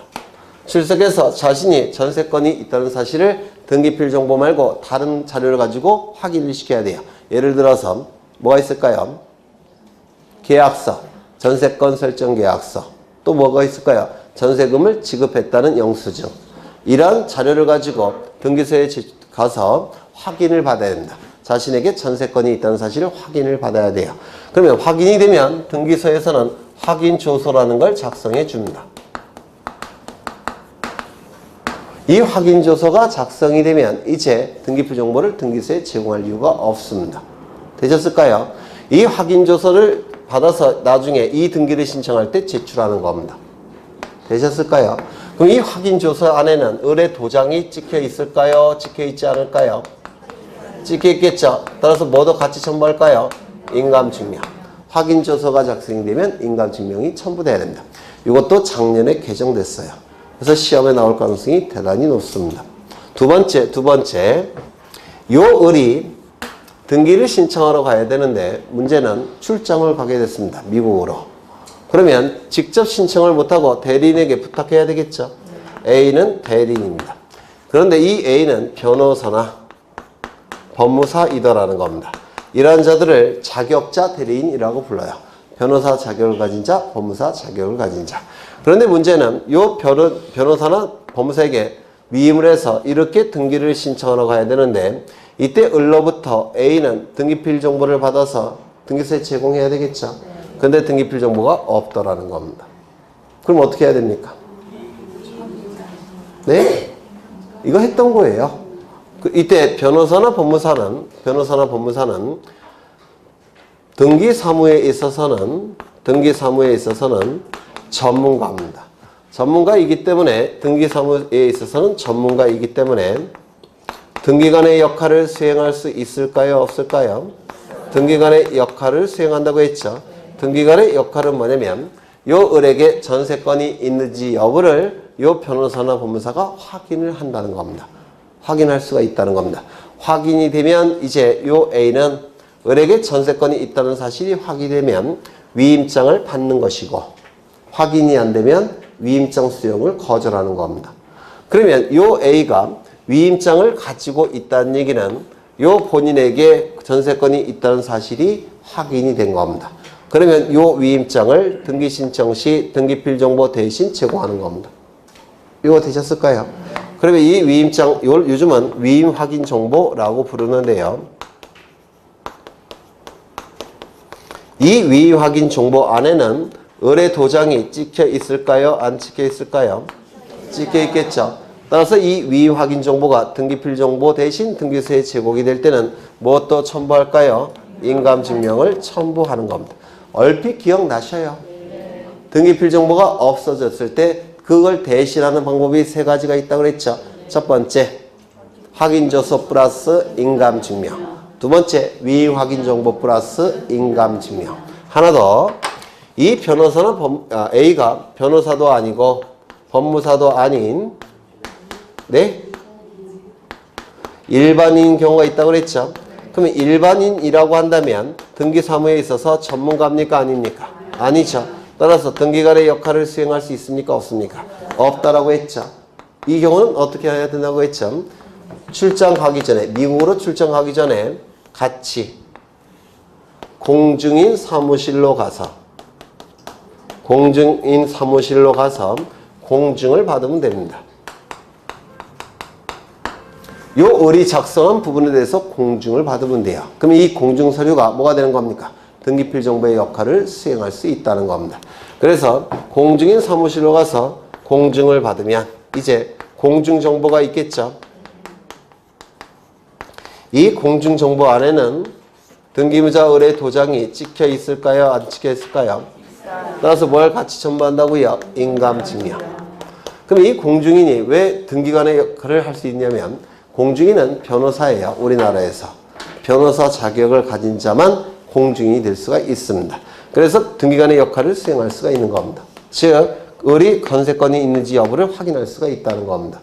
출석해서 자신이 전세권이 있다는 사실을 등기필 정보 말고 다른 자료를 가지고 확인을 시켜야 돼요. 예를 들어서 뭐가 있을까요? 계약서, 전세권 설정 계약서, 또 뭐가 있을까요? 전세금을 지급했다는 영수증. 이런 자료를 가지고 등기소에 가서 확인을 받아야 된다. 자신에게 전세권이 있다는 사실을 확인을 받아야 돼요. 그러면 확인이 되면 등기소에서는 확인조서라는 걸 작성해 줍니다. 이 확인조서가 작성이 되면 이제 등기표 정보를 등기소에 제공할 이유가 없습니다. 되셨을까요? 이 확인조서를 받아서 나중에 이 등기를 신청할 때 제출하는 겁니다. 되셨을까요? 그럼 이 확인조서 안에는 의뢰 도장이 찍혀 있을까요? 찍혀 있지 않을까요? 찍혀 있겠죠. 따라서 뭐도 같이 첨부할까요? 인감증명. 확인조서가 작성이 되면 인감증명이 첨부돼야 됩니다. 이것도 작년에 개정됐어요. 그래서 시험에 나올 가능성이 대단히 높습니다. 두 번째, 요 을이 등기를 신청하러 가야 되는데 문제는 출장을 가게 됐습니다. 미국으로. 그러면 직접 신청을 못하고 대리인에게 부탁해야 되겠죠. A는 대리인입니다. 그런데 이 A는 변호사나 법무사이더라는 겁니다. 이러한 자들을 자격자 대리인이라고 불러요. 변호사 자격을 가진 자, 법무사 자격을 가진 자. 그런데 문제는 요 변호사나 법무사에게 위임을 해서 이렇게 등기를 신청하러 가야 되는데 이때 을로부터 A는 등기필 정보를 받아서 등기소에 제공해야 되겠죠. 근데 등기필 정보가 없더라는 겁니다. 그럼 어떻게 해야 됩니까? 네? 이거 했던 거예요. 이때 변호사나 법무사는 등기사무에 있어서는 전문가입니다. 전문가이기 때문에 등기사무에 있어서는 전문가이기 때문에 등기관의 역할을 수행할 수 있을까요? 없을까요? 등기관의 역할을 수행한다고 했죠. 등기관의 역할은 뭐냐면 요 을에게 전세권이 있는지 여부를 요 변호사나 법무사가 확인을 한다는 겁니다. 확인할 수가 있다는 겁니다. 확인이 되면 이제 요 A는 을에게 전세권이 있다는 사실이 확인되면 위임장을 받는 것이고 확인이 안 되면 위임장 수령을 거절하는 겁니다. 그러면 요 A가 위임장을 가지고 있다는 얘기는 요 본인에게 전세권이 있다는 사실이 확인이 된 겁니다. 그러면 요 위임장을 등기 신청 시 등기필 정보 대신 제공하는 겁니다. 이거 되셨을까요? 그러면 이 위임장, 요즘은 위임 확인 정보라고 부르는데요. 이 위임 확인 정보 안에는 의뢰 도장이 찍혀 있을까요? 안 찍혀 있을까요? 찍혀 있겠죠. 따라서 이 위임 확인 정보가 등기필 정보 대신 등기소에 제공이 될 때는 무엇도 첨부할까요? 인감증명을 첨부하는 겁니다. 얼핏 기억나셔요? 등기필 정보가 없어졌을 때 그걸 대신하는 방법이 세 가지가 있다고 그랬죠. 첫 번째, 확인조서 플러스 인감증명. 두 번째, 위임 확인 정보 플러스 인감증명. 하나 더, 이 변호사는 A가 변호사도 아니고 법무사도 아닌 일반인 경우가 있다고 그랬죠. 그러면 일반인이라고 한다면 등기사무에 있어서 전문가입니까? 아닙니까? 아니죠. 따라서 등기관의 역할을 수행할 수 있습니까? 없습니까? 없다라고 했죠. 이 경우는 어떻게 해야 된다고 했죠? 출장 가기 전에, 미국으로 출장 가기 전에 같이 공증인 사무실로 가서 공증을 받으면 됩니다. 요 을이 작성한 부분에 대해서 공증을 받으면 돼요. 그럼 이 공증 서류가 뭐가 되는 겁니까? 등기필 정보의 역할을 수행할 수 있다는 겁니다. 그래서 공증인 사무실로 가서 공증을 받으면 이제 공증 정보가 있겠죠. 이 공증 정보 안에는 등기무자 의뢰 도장이 찍혀 있을까요? 안 찍혀 있을까요? 따라서 뭘 같이 첨부한다고요? 인감증명. 그럼 이 공증인이 왜 등기관의 역할을 할 수 있냐면 공증인은 변호사예요. 우리나라에서. 변호사 자격을 가진 자만 공증인이 될 수가 있습니다. 그래서 등기관의 역할을 수행할 수가 있는 겁니다. 즉, 을이 건세권이 있는지 여부를 확인할 수가 있다는 겁니다.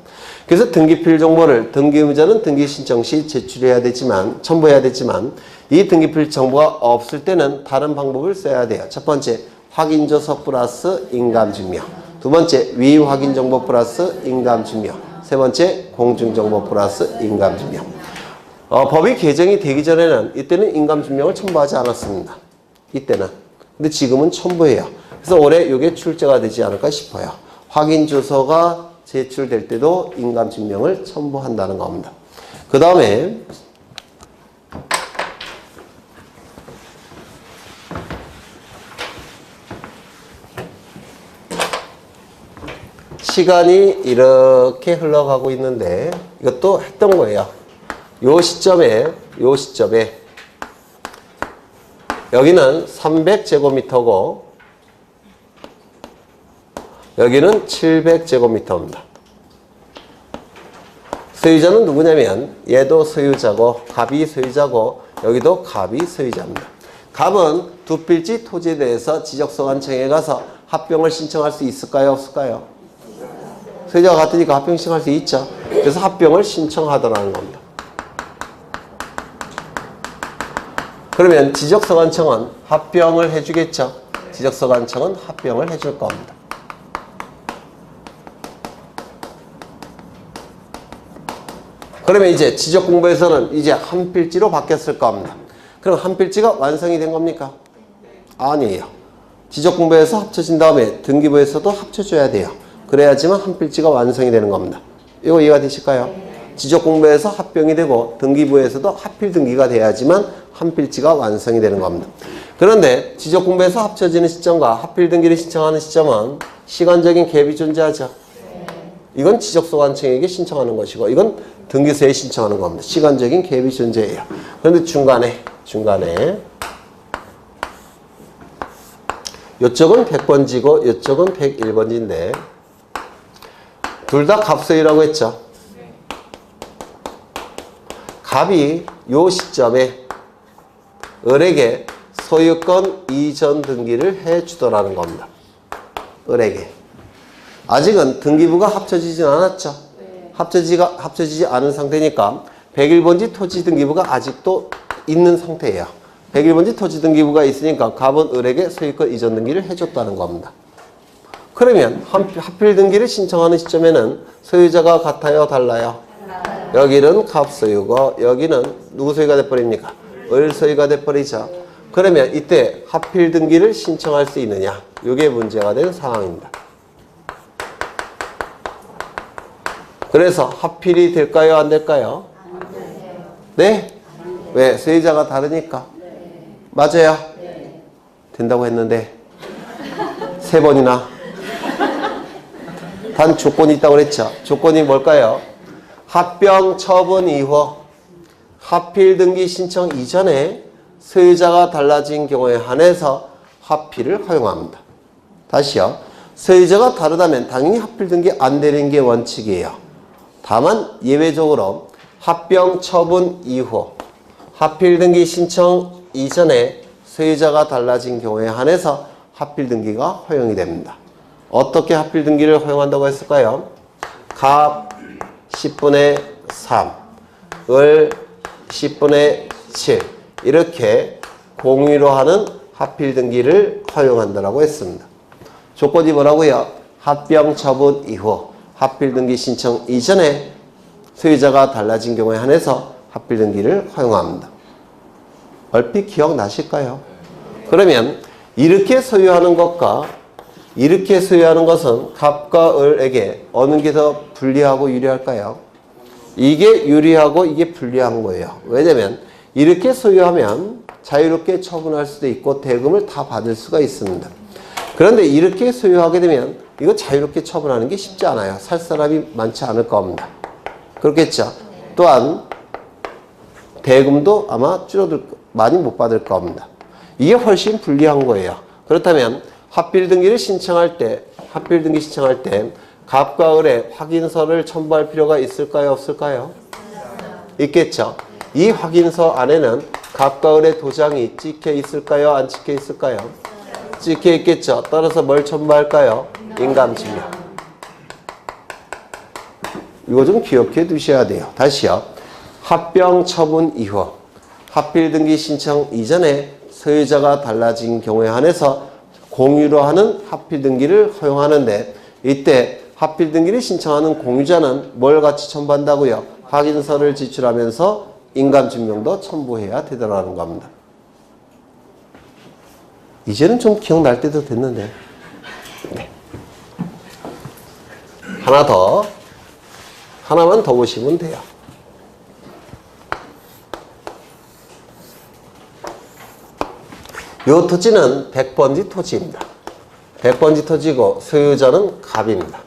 그래서 등기필 정보를 등기의무자는 등기 신청 시 제출해야 되지만, 첨부해야 되지만 이 등기필 정보가 없을 때는 다른 방법을 써야 돼요. 첫 번째, 확인조서 플러스 인감증명. 두 번째, 위임 확인 정보 플러스 인감증명. 세 번째, 공증정보 플러스 인감증명. 법이 개정이 되기 전에는 이때는 인감증명을 첨부하지 않았습니다. 이때는. 근데 지금은 첨부해요. 그래서 올해 이게 출제가 되지 않을까 싶어요. 확인 주소가 제출될 때도 인감증명을 첨부한다는 겁니다. 그 다음에 시간이 이렇게 흘러가고 있는데 이것도 했던 거예요. 요 시점에 여기는 300제곱미터고 여기는 700제곱미터입니다. 소유자는 누구냐면 얘도 소유자고 갑이 소유자고 여기도 갑이 소유자입니다. 갑은 두 필지 토지에 대해서 지적소관청에 가서 합병을 신청할 수 있을까요? 없을까요? 소유자가 같으니까 합병 신청할 수 있죠. 그래서 합병을 신청하더라는 겁니다. 그러면 지적소관청은 합병을 해주겠죠. 지적소관청은 합병을 해줄 겁니다. 그러면 이제 지적공부에서는 이제 한 필지로 바뀌었을 겁니다. 그럼 한 필지가 완성이 된 겁니까? 아니에요. 지적공부에서 합쳐진 다음에 등기부에서도 합쳐줘야 돼요. 그래야지만 한 필지가 완성이 되는 겁니다. 이거 이해가 되실까요? 지적공부에서 합병이 되고 등기부에서도 합필 등기가 돼야지만 한 필지가 완성이 되는 겁니다. 그런데 지적공부에서 합쳐지는 시점과 합필 등기를 신청하는 시점은 시간적인 갭이 존재하죠. 이건 지적소관청에게 신청하는 것이고 이건 등기소에 신청하는 겁니다. 시간적인 갭이 존재해요. 그런데 중간에 이쪽은 100번지고 이쪽은 101번지인데 둘 다 갑소유라고 했죠. 갑이 요 시점에 을에게 소유권 이전 등기를 해주더라는 겁니다. 을에게. 아직은 등기부가 합쳐지진 않았죠. 합쳐지지 않은 상태니까 101번지 토지 등기부가 아직도 있는 상태예요. 101번지 토지 등기부가 있으니까 갑은 을에게 소유권 이전 등기를 해줬다는 겁니다. 그러면 합필 등기를 신청하는 시점에는 소유자가 같아요? 달라요? 여기는 갑 소유고 여기는 누구 소유가 돼버립니까? 을 소유가 돼버리죠. 그러면 이때 합필 등기를 신청할 수 있느냐? 이게 문제가 된 상황입니다. 그래서 합필이 될까요? 안 될까요? 네? 왜? 소유자가 다르니까? 맞아요? 된다고 했는데 3번이나 단 조건이 있다고 그랬죠. 조건이 뭘까요? 합병 처분 이후 합필 등기 신청 이전에 소유자가 달라진 경우에 한해서 합필을 허용합니다. 다시요. 소유자가 다르다면 당연히 합필 등기 안 되는 게 원칙이에요. 다만 예외적으로 합병 처분 이후 합필 등기 신청 이전에 소유자가 달라진 경우에 한해서 합필 등기가 허용이 됩니다. 어떻게 합필 등기를 허용한다고 했을까요? 갑 10분의 3, 을 10분의 7 이렇게 공유로 하는 합필 등기를 허용한다고 했습니다. 조건이 뭐라고요? 합병 처분 이후 합필 등기 신청 이전에 소유자가 달라진 경우에 한해서 합필 등기를 허용합니다. 얼핏 기억나실까요? 그러면 이렇게 소유하는 것과 이렇게 소유하는 것은 갑과 을에게 어느 게 더 불리하고 유리할까요? 이게 유리하고 이게 불리한 거예요. 왜냐면 이렇게 소유하면 자유롭게 처분할 수도 있고 대금을 다 받을 수가 있습니다. 그런데 이렇게 소유하게 되면 이거 자유롭게 처분하는 게 쉽지 않아요. 살 사람이 많지 않을 겁니다. 그렇겠죠? 또한 대금도 아마 많이 못 받을 겁니다. 이게 훨씬 불리한 거예요. 그렇다면 합필 등기를 신청할 때 갑과 을의 확인서를 첨부할 필요가 있을까요? 없을까요? 있겠죠. 이 확인서 안에는 갑과 을의 도장이 찍혀 있을까요? 안 찍혀 있을까요? 찍혀 있겠죠. 따라서 뭘 첨부할까요? 인감증명. 이거 좀 기억해 두셔야 돼요. 다시요. 합병 처분 이후 합필 등기 신청 이전에 소유자가 달라진 경우에 한해서 공유로 하는 합필 등기를 허용하는데 이때 합필 등기를 신청하는 공유자는 뭘 같이 첨부한다고요? 확인서를 제출하면서 인감증명도 첨부해야 되더라는 겁니다. 이제는 좀 기억날 때도 됐는데. 네. 하나만 더 보시면 돼요. 요 토지는 100번지 토지입니다. 100번지 토지고 소유자는 갑입니다.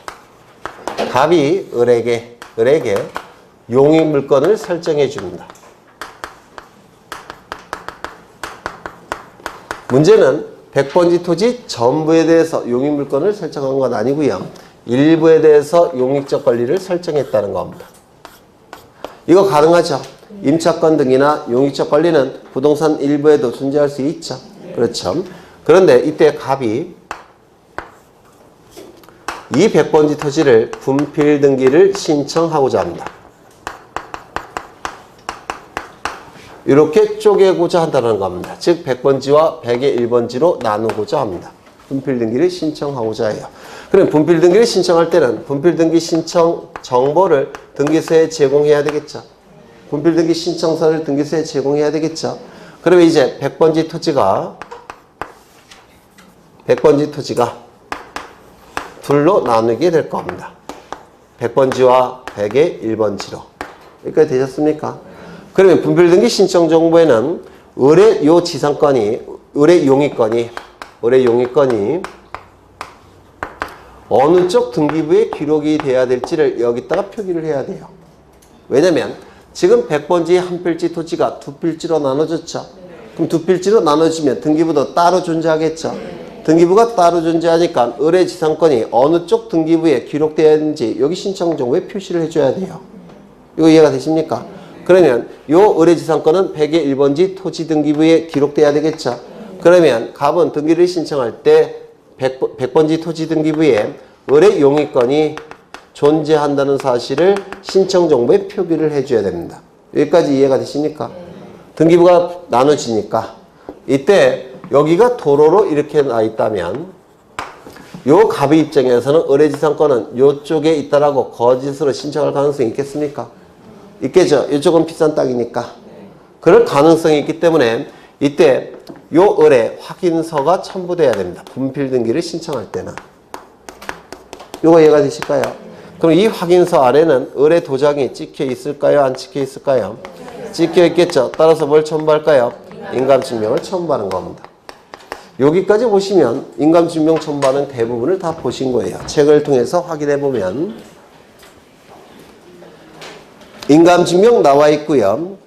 갑이 을에게 용익물건을 설정해 줍니다. 문제는 100번지 토지 전부에 대해서 용익물건을 설정한 건 아니고요. 일부에 대해서 용익적 권리를 설정했다는 겁니다. 이거 가능하죠? 임차권 등이나 용익적 권리는 부동산 일부에도 존재할 수 있죠. 그렇죠. 그런데 이때 갑이 이 100번지 토지를 분필 등기를 신청하고자 합니다. 이렇게 쪼개고자 한다는 겁니다. 즉 100번지와 100의 1번지로 나누고자 합니다. 분필 등기를 신청하고자 해요. 그럼 분필 등기를 신청할 때는 분필 등기 신청 정보를 등기소에 제공해야 되겠죠. 분필 등기 신청서를 등기소에 제공해야 되겠죠. 그러면 이제 100번지 토지가 둘로 나누게 될 겁니다. 100번지와 100의 1번지로. 여기까지 되셨습니까? 그러면 분필 등기 신청 정보에는 을의 요 지상권이, 을의 용익권이 어느 쪽 등기부에 기록이 돼야 될지를 여기다가 표기를 해야 돼요. 왜냐면 지금 100번지 한 필지 토지가 두 필지로 나눠졌죠. 그럼 두 필지로 나눠지면 등기부도 따로 존재하겠죠. 등기부가 따로 존재하니까 을의 지상권이 어느 쪽 등기부에 기록되어야 하는지 여기 신청 정보에 표시를 해줘야 돼요. 이거 이해가 되십니까? 그러면 요 을의 지상권은 100의 1번지 토지 등기부에 기록돼야 되겠죠. 그러면 갑은 등기를 신청할 때 100번지 토지 등기부에 을의 용익권이 존재한다는 사실을 신청 정보에 표기를 해줘야 됩니다. 여기까지 이해가 되십니까? 등기부가 나눠지니까 이때 여기가 도로로 이렇게 나 있다면 요 갑의 입장에서는 을의 지상권은 요쪽에 있다라고 거짓으로 신청할 가능성이 있겠습니까? 있겠죠. 이쪽은 비싼 땅이니까. 그럴 가능성이 있기 때문에 이때 요 을에 확인서가 첨부돼야 됩니다. 분필 등기를 신청할 때는. 요거 이해가 되실까요? 그럼 이 확인서 아래는 을의 도장이 찍혀 있을까요? 안 찍혀 있을까요? 찍혀 있겠죠. 따라서 뭘 첨부할까요? 인감증명을 첨부하는 겁니다. 여기까지 보시면 인감증명 첨부하는 대부분을 다 보신 거예요. 책을 통해서 확인해 보면 인감증명 나와 있고요.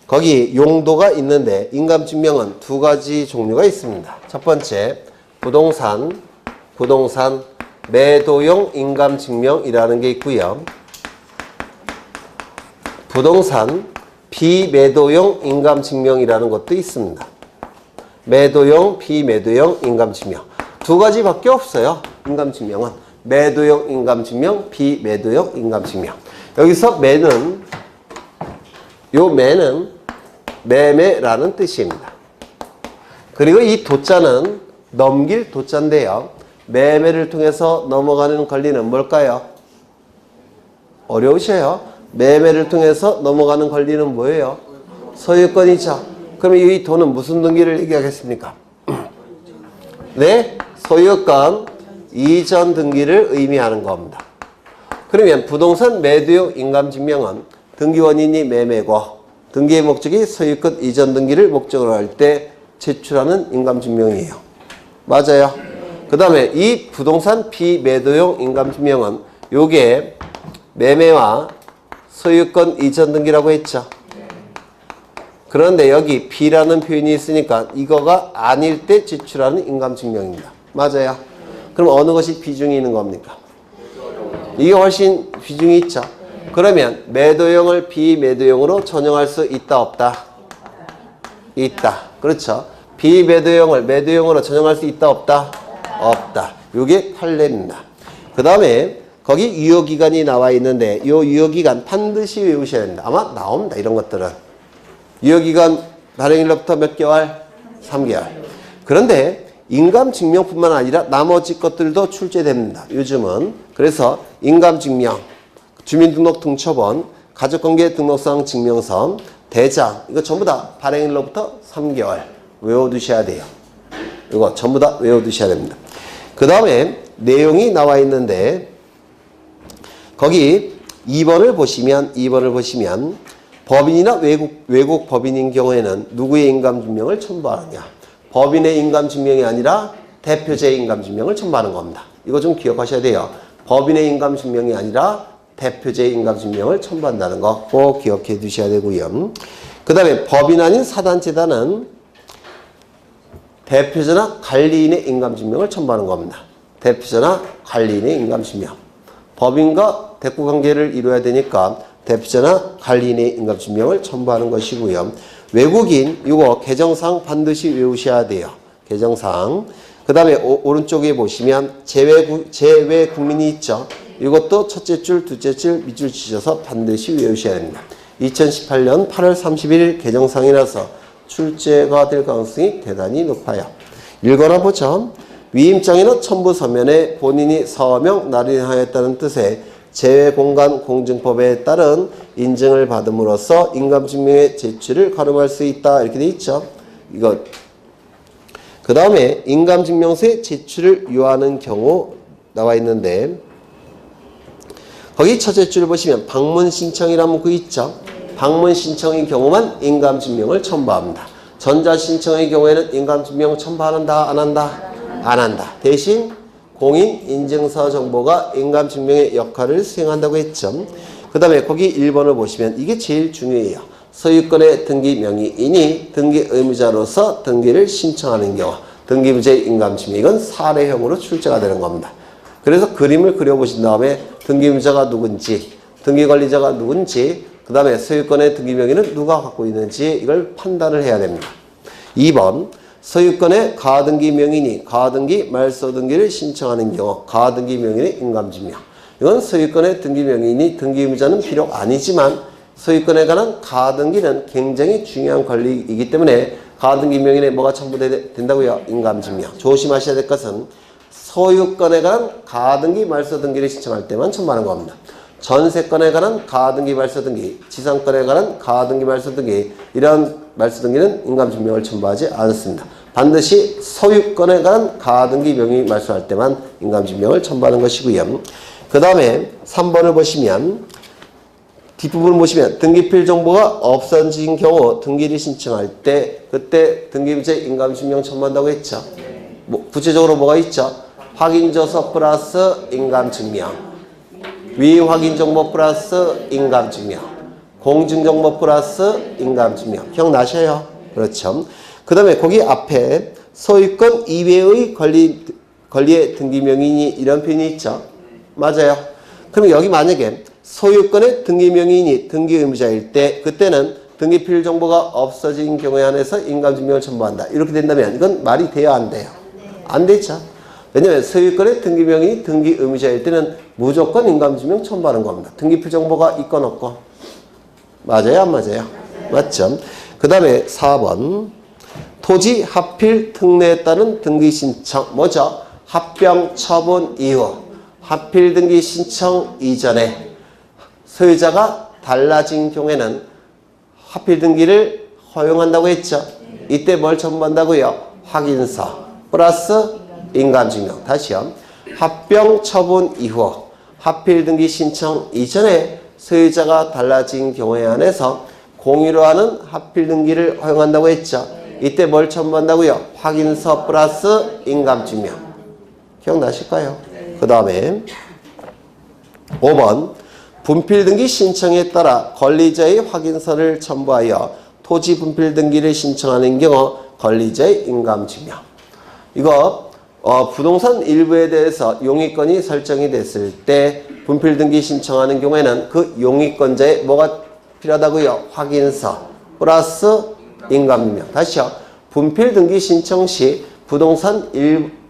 거기 용도가 있는데 인감증명은 두 가지 종류가 있습니다. 첫 번째 부동산 매도용 인감증명이라는 게 있고요. 부동산 비매도용 인감증명이라는 것도 있습니다. 매도용, 비매도용 인감증명. 두 가지밖에 없어요. 인감증명은. 매도용 인감증명, 비매도용 인감증명. 여기서 매는 매매라는 뜻입니다. 그리고 이 도자는 넘길 도자인데요. 매매를 통해서 넘어가는 권리는 뭘까요? 어려우셔요. 매매를 통해서 넘어가는 권리는 뭐예요? 소유권이죠. 그러면 이 돈은 무슨 등기를 얘기하겠습니까? 네, 소유권 이전 등기를 의미하는 겁니다. 그러면 부동산 매도용 인감증명은 등기 원인이 매매고 등기의 목적이 소유권 이전 등기를 목적으로 할 때 제출하는 인감증명이에요. 맞아요. 그 다음에 이 부동산 비매도용 인감증명은 요게 매매와 소유권 이전 등기라고 했죠. 그런데 여기 B라는 표현이 있으니까 이거가 아닐 때 제출하는 인감증명입니다. 맞아요. 그럼 어느 것이 비중이 있는 겁니까? 이게 훨씬 비중이 있죠. 그러면 매도용을 비매도용으로 전용할 수 있다 없다? 있다. 그렇죠. 비매도용을 매도용으로 전용할 수 있다 없다? 없다. 이게 판례입니다. 그 다음에 거기 유효기간이 나와 있는데 이 유효기간 반드시 외우셔야 됩니다. 아마 나옵니다. 이런 것들은. 유효기간 발행일로부터 몇 개월? 3개월. 그런데 인감증명뿐만 아니라 나머지 것들도 출제됩니다. 요즘은. 그래서 인감증명, 주민등록 등초본, 가족관계 등록상 증명서, 대장 이거 전부 다 발행일로부터 3개월 외워두셔야 돼요. 이거 전부 다 외워두셔야 됩니다. 그 다음에 내용이 나와 있는데 거기 2번을 보시면 법인이나 외국 법인인 경우에는 누구의 인감증명을 첨부하느냐. 법인의 인감증명이 아니라 대표자의 인감증명을 첨부하는 겁니다. 이거 좀 기억하셔야 돼요. 법인의 인감증명이 아니라 대표자의 인감증명을 첨부한다는 거 꼭 기억해 두셔야 되고요. 그 다음에 법인 아닌 사단체단은 대표자나 관리인의 인감증명을 첨부하는 겁니다. 대표자나 관리인의 인감증명. 법인과 대꾸관계를 이루어야 되니까 대표자나 관리인의 인감증명을 첨부하는 것이고요. 외국인 이거 개정사항 반드시 외우셔야 돼요. 개정사항. 그 다음에 오른쪽에 보시면 제외 국민이 있죠. 이것도 첫째 줄, 둘째 줄, 밑줄 치셔서 반드시 외우셔야 됩니다. 2018년 8월 31일 개정상이라서 출제가 될 가능성이 대단히 높아요. 읽어나 보죠. 위임장이나 첨부 서면에 본인이 서명 날인하였다는 뜻의 제외공간공증법에 따른 인증을 받음으로써 인감증명의 제출을 가름할 수 있다. 이렇게 돼 있죠. 이거. 그 다음에 인감증명서의 제출을 요하는 경우 나와 있는데 거기 첫째 줄 보시면 방문 신청이라는 문구 있죠. 방문 신청의 경우만 인감증명을 첨부합니다. 전자 신청의 경우에는 인감증명 첨부한다, 안 한다? 안 한다. 대신 공인인증서 정보가 인감증명의 역할을 수행한다고 했죠. 그 다음에 거기 1번을 보시면 이게 제일 중요해요. 소유권의 등기 명의인이 등기 의무자로서 등기를 신청하는 경우 등기부재의 인감증명 이건 사례형으로 출제가 되는 겁니다. 그래서 그림을 그려보신 다음에 등기의무자가 누군지 등기관리자가 누군지 그 다음에 소유권의 등기 명의는 누가 갖고 있는지 이걸 판단을 해야 됩니다. 2번 소유권의 가등기 명의인이 가등기 말소등기를 신청하는 경우 가등기 명의인의 인감증명 이건 소유권의 등기 명의인이 등기 의무자는 비록 아니지만 소유권에 관한 가등기는 굉장히 중요한 권리이기 때문에 가등기 명의인에 뭐가 첨부된다고요? 인감증명. 조심하셔야 될 것은 소유권에 관한 가등기 말소등기를 신청할 때만 첨부하는 겁니다. 전세권에 관한 가등기 말소등기, 지상권에 관한 가등기 말소등기 이런 말소등기는 인감증명을 첨부하지 않습니다. 반드시 소유권에 관한 가등기 명의 말소할 때만 인감증명을 첨부하는 것이고요. 그 다음에 3번을 보시면 뒷부분을 보시면 등기필 정보가 없어진 경우 등기를 신청할 때 그때 등기부재 인감증명 첨부한다고 했죠. 구체적으로 뭐가 있죠? 확인조서 플러스 인감증명 위확인정보 플러스 인감증명 공증정보 플러스 인감증명 기억나셔요? 그렇죠. 그 다음에 거기 앞에 소유권 이외의 권리의 등기명의인이 이런 표현이 있죠. 맞아요. 그럼 여기 만약에 소유권의 등기명의인이 등기의무자일 때 그때는 등기필 정보가 없어진 경우에 한해서 인감증명을 첨부한다. 이렇게 된다면 이건 말이 돼요? 안 돼요? 안 되죠. 왜냐하면 소유권의 등기명의인이 등기의무자일 때는 무조건 인감증명 첨부하는 겁니다. 등기필 정보가 있건 없건. 맞아요? 안 맞아요? 맞죠? 그 다음에 4번 토지 합필 특례에 따른 등기 신청 뭐죠? 합병 처분 이후 합필 등기 신청 이전에 소유자가 달라진 경우에는 합필 등기를 허용한다고 했죠. 이때 뭘 첨부한다고요? 확인서 플러스 인감증명. 다시요. 합병 처분 이후 합필 등기 신청 이전에 소유자가 달라진 경우에 한해서 공유로 하는 합필 등기를 허용한다고 했죠. 이때 뭘 첨부한다고요? 확인서 플러스 인감증명. 기억나실까요? 그 다음에 5번 분필 등기 신청에 따라 권리자의 확인서를 첨부하여 토지 분필 등기를 신청하는 경우 권리자의 인감증명. 이거 부동산 일부에 대해서 용의권이 설정이 됐을 때 분필 등기 신청하는 경우에는 그 용의권자의 뭐가 필요하다고요? 확인서 플러스 인감증명. 다시요. 분필 등기 신청 시 부동산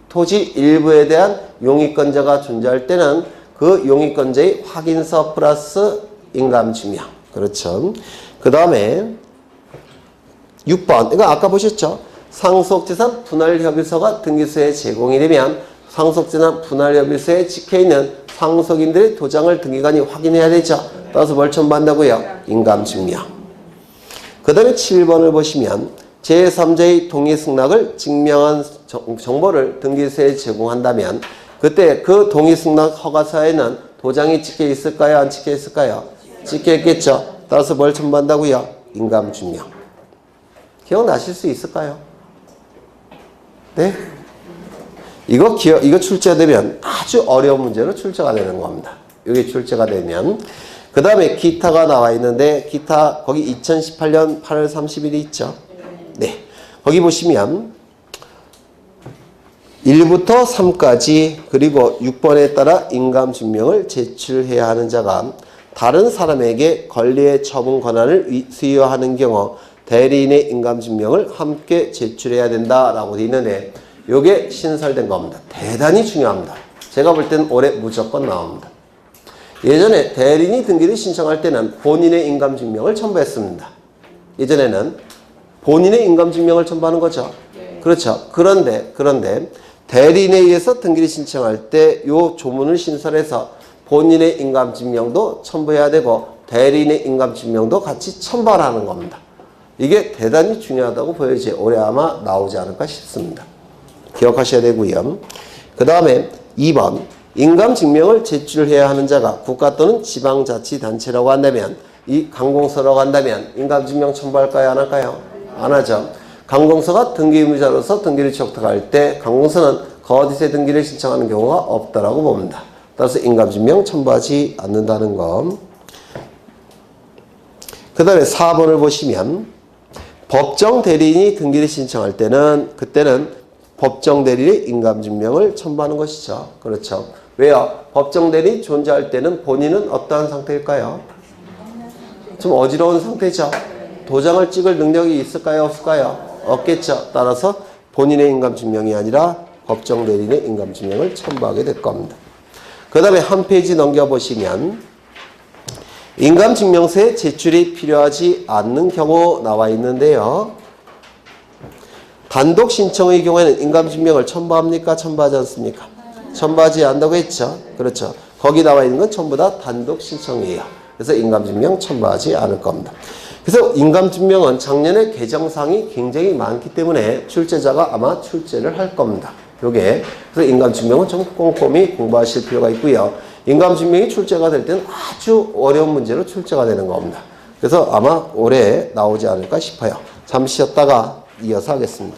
토지 일부에 대한 용의권자가 존재할 때는 그 용의권자의 확인서 플러스 인감증명. 그렇죠. 그 다음에 6번. 이거 아까 보셨죠? 상속재산 분할협의서가 등기소에 제공이 되면 상속재산 분할협의서에 찍혀있는 상속인들의 도장을 등기관이 확인해야 되죠. 따라서 뭘 첨부한다고요? 인감증명. 그 다음에 7번을 보시면 제3자의 동의승낙을 증명한 정보를 등기소에 제공한다면 그때 그 동의 승낙 허가서에는 도장이 찍혀 있을까요? 안 찍혀 있을까요? 찍혀 있겠죠. 따라서 뭘 첨부한다고요? 인감증명. 기억나실 수 있을까요? 네? 이거 출제되면 아주 어려운 문제로 출제가 되는 겁니다. 이게 출제가 되면. 그 다음에 기타가 나와 있는데, 기타, 거기 2018년 8월 30일이 있죠? 네. 거기 보시면, 1부터 3까지, 그리고 6번에 따라 인감증명을 제출해야 하는 자가 다른 사람에게 권리의 처분 권한을 수여하는 경우 대리인의 인감증명을 함께 제출해야 된다라고 되어 있는데 이게 신설된 겁니다. 대단히 중요합니다. 제가 볼 때는 올해 무조건 나옵니다. 예전에 대리인이 등기를 신청할 때는 본인의 인감증명을 첨부했습니다. 예전에는 본인의 인감증명을 첨부하는 거죠. 그렇죠. 그런데 대리인에 의해서 등기를 신청할 때 이 조문을 신설해서 본인의 인감증명도 첨부해야 되고 대리인의 인감증명도 같이 첨부하는 겁니다. 이게 대단히 중요하다고 보여지 올해 아마 나오지 않을까 싶습니다. 기억하셔야 되고요. 그 다음에 2번 인감증명을 제출해야 하는 자가 국가 또는 지방자치단체라고 한다면 이 관공서라고 한다면 인감증명 첨부할까요? 안 할까요? 안 하죠. 관공서가 등기의무자로서 등기를 취득할 때 관공서는 거짓의 등기를 신청하는 경우가 없다라고 봅니다. 따라서 인감증명 첨부하지 않는다는 것. 그 다음에 4번을 보시면 법정 대리인이 등기를 신청할 때는 그때는 법정 대리인의 인감증명을 첨부하는 것이죠. 그렇죠. 왜요? 법정 대리인이 존재할 때는 본인은 어떠한 상태일까요? 좀 어지러운 상태죠. 도장을 찍을 능력이 있을까요? 없을까요? 없겠죠. 따라서 본인의 인감증명이 아니라 법정 대리인의 인감증명을 첨부하게 될 겁니다. 그 다음에 한 페이지 넘겨보시면 인감증명서의 제출이 필요하지 않는 경우 나와 있는데요. 단독 신청의 경우에는 인감증명을 첨부합니까? 첨부하지 않습니까? 첨부하지 않는다고 했죠. 그렇죠. 거기 나와 있는 건 전부 다 단독 신청이에요. 그래서 인감증명 첨부하지 않을 겁니다. 그래서 인감증명은 작년에 개정사항이 굉장히 많기 때문에 출제자가 아마 출제를 할 겁니다. 요게. 그래서 인감증명은 좀 꼼꼼히 공부하실 필요가 있고요. 인감증명이 출제가 될 때는 아주 어려운 문제로 출제가 되는 겁니다. 그래서 아마 올해 나오지 않을까 싶어요. 잠시 쉬었다가 이어서 하겠습니다.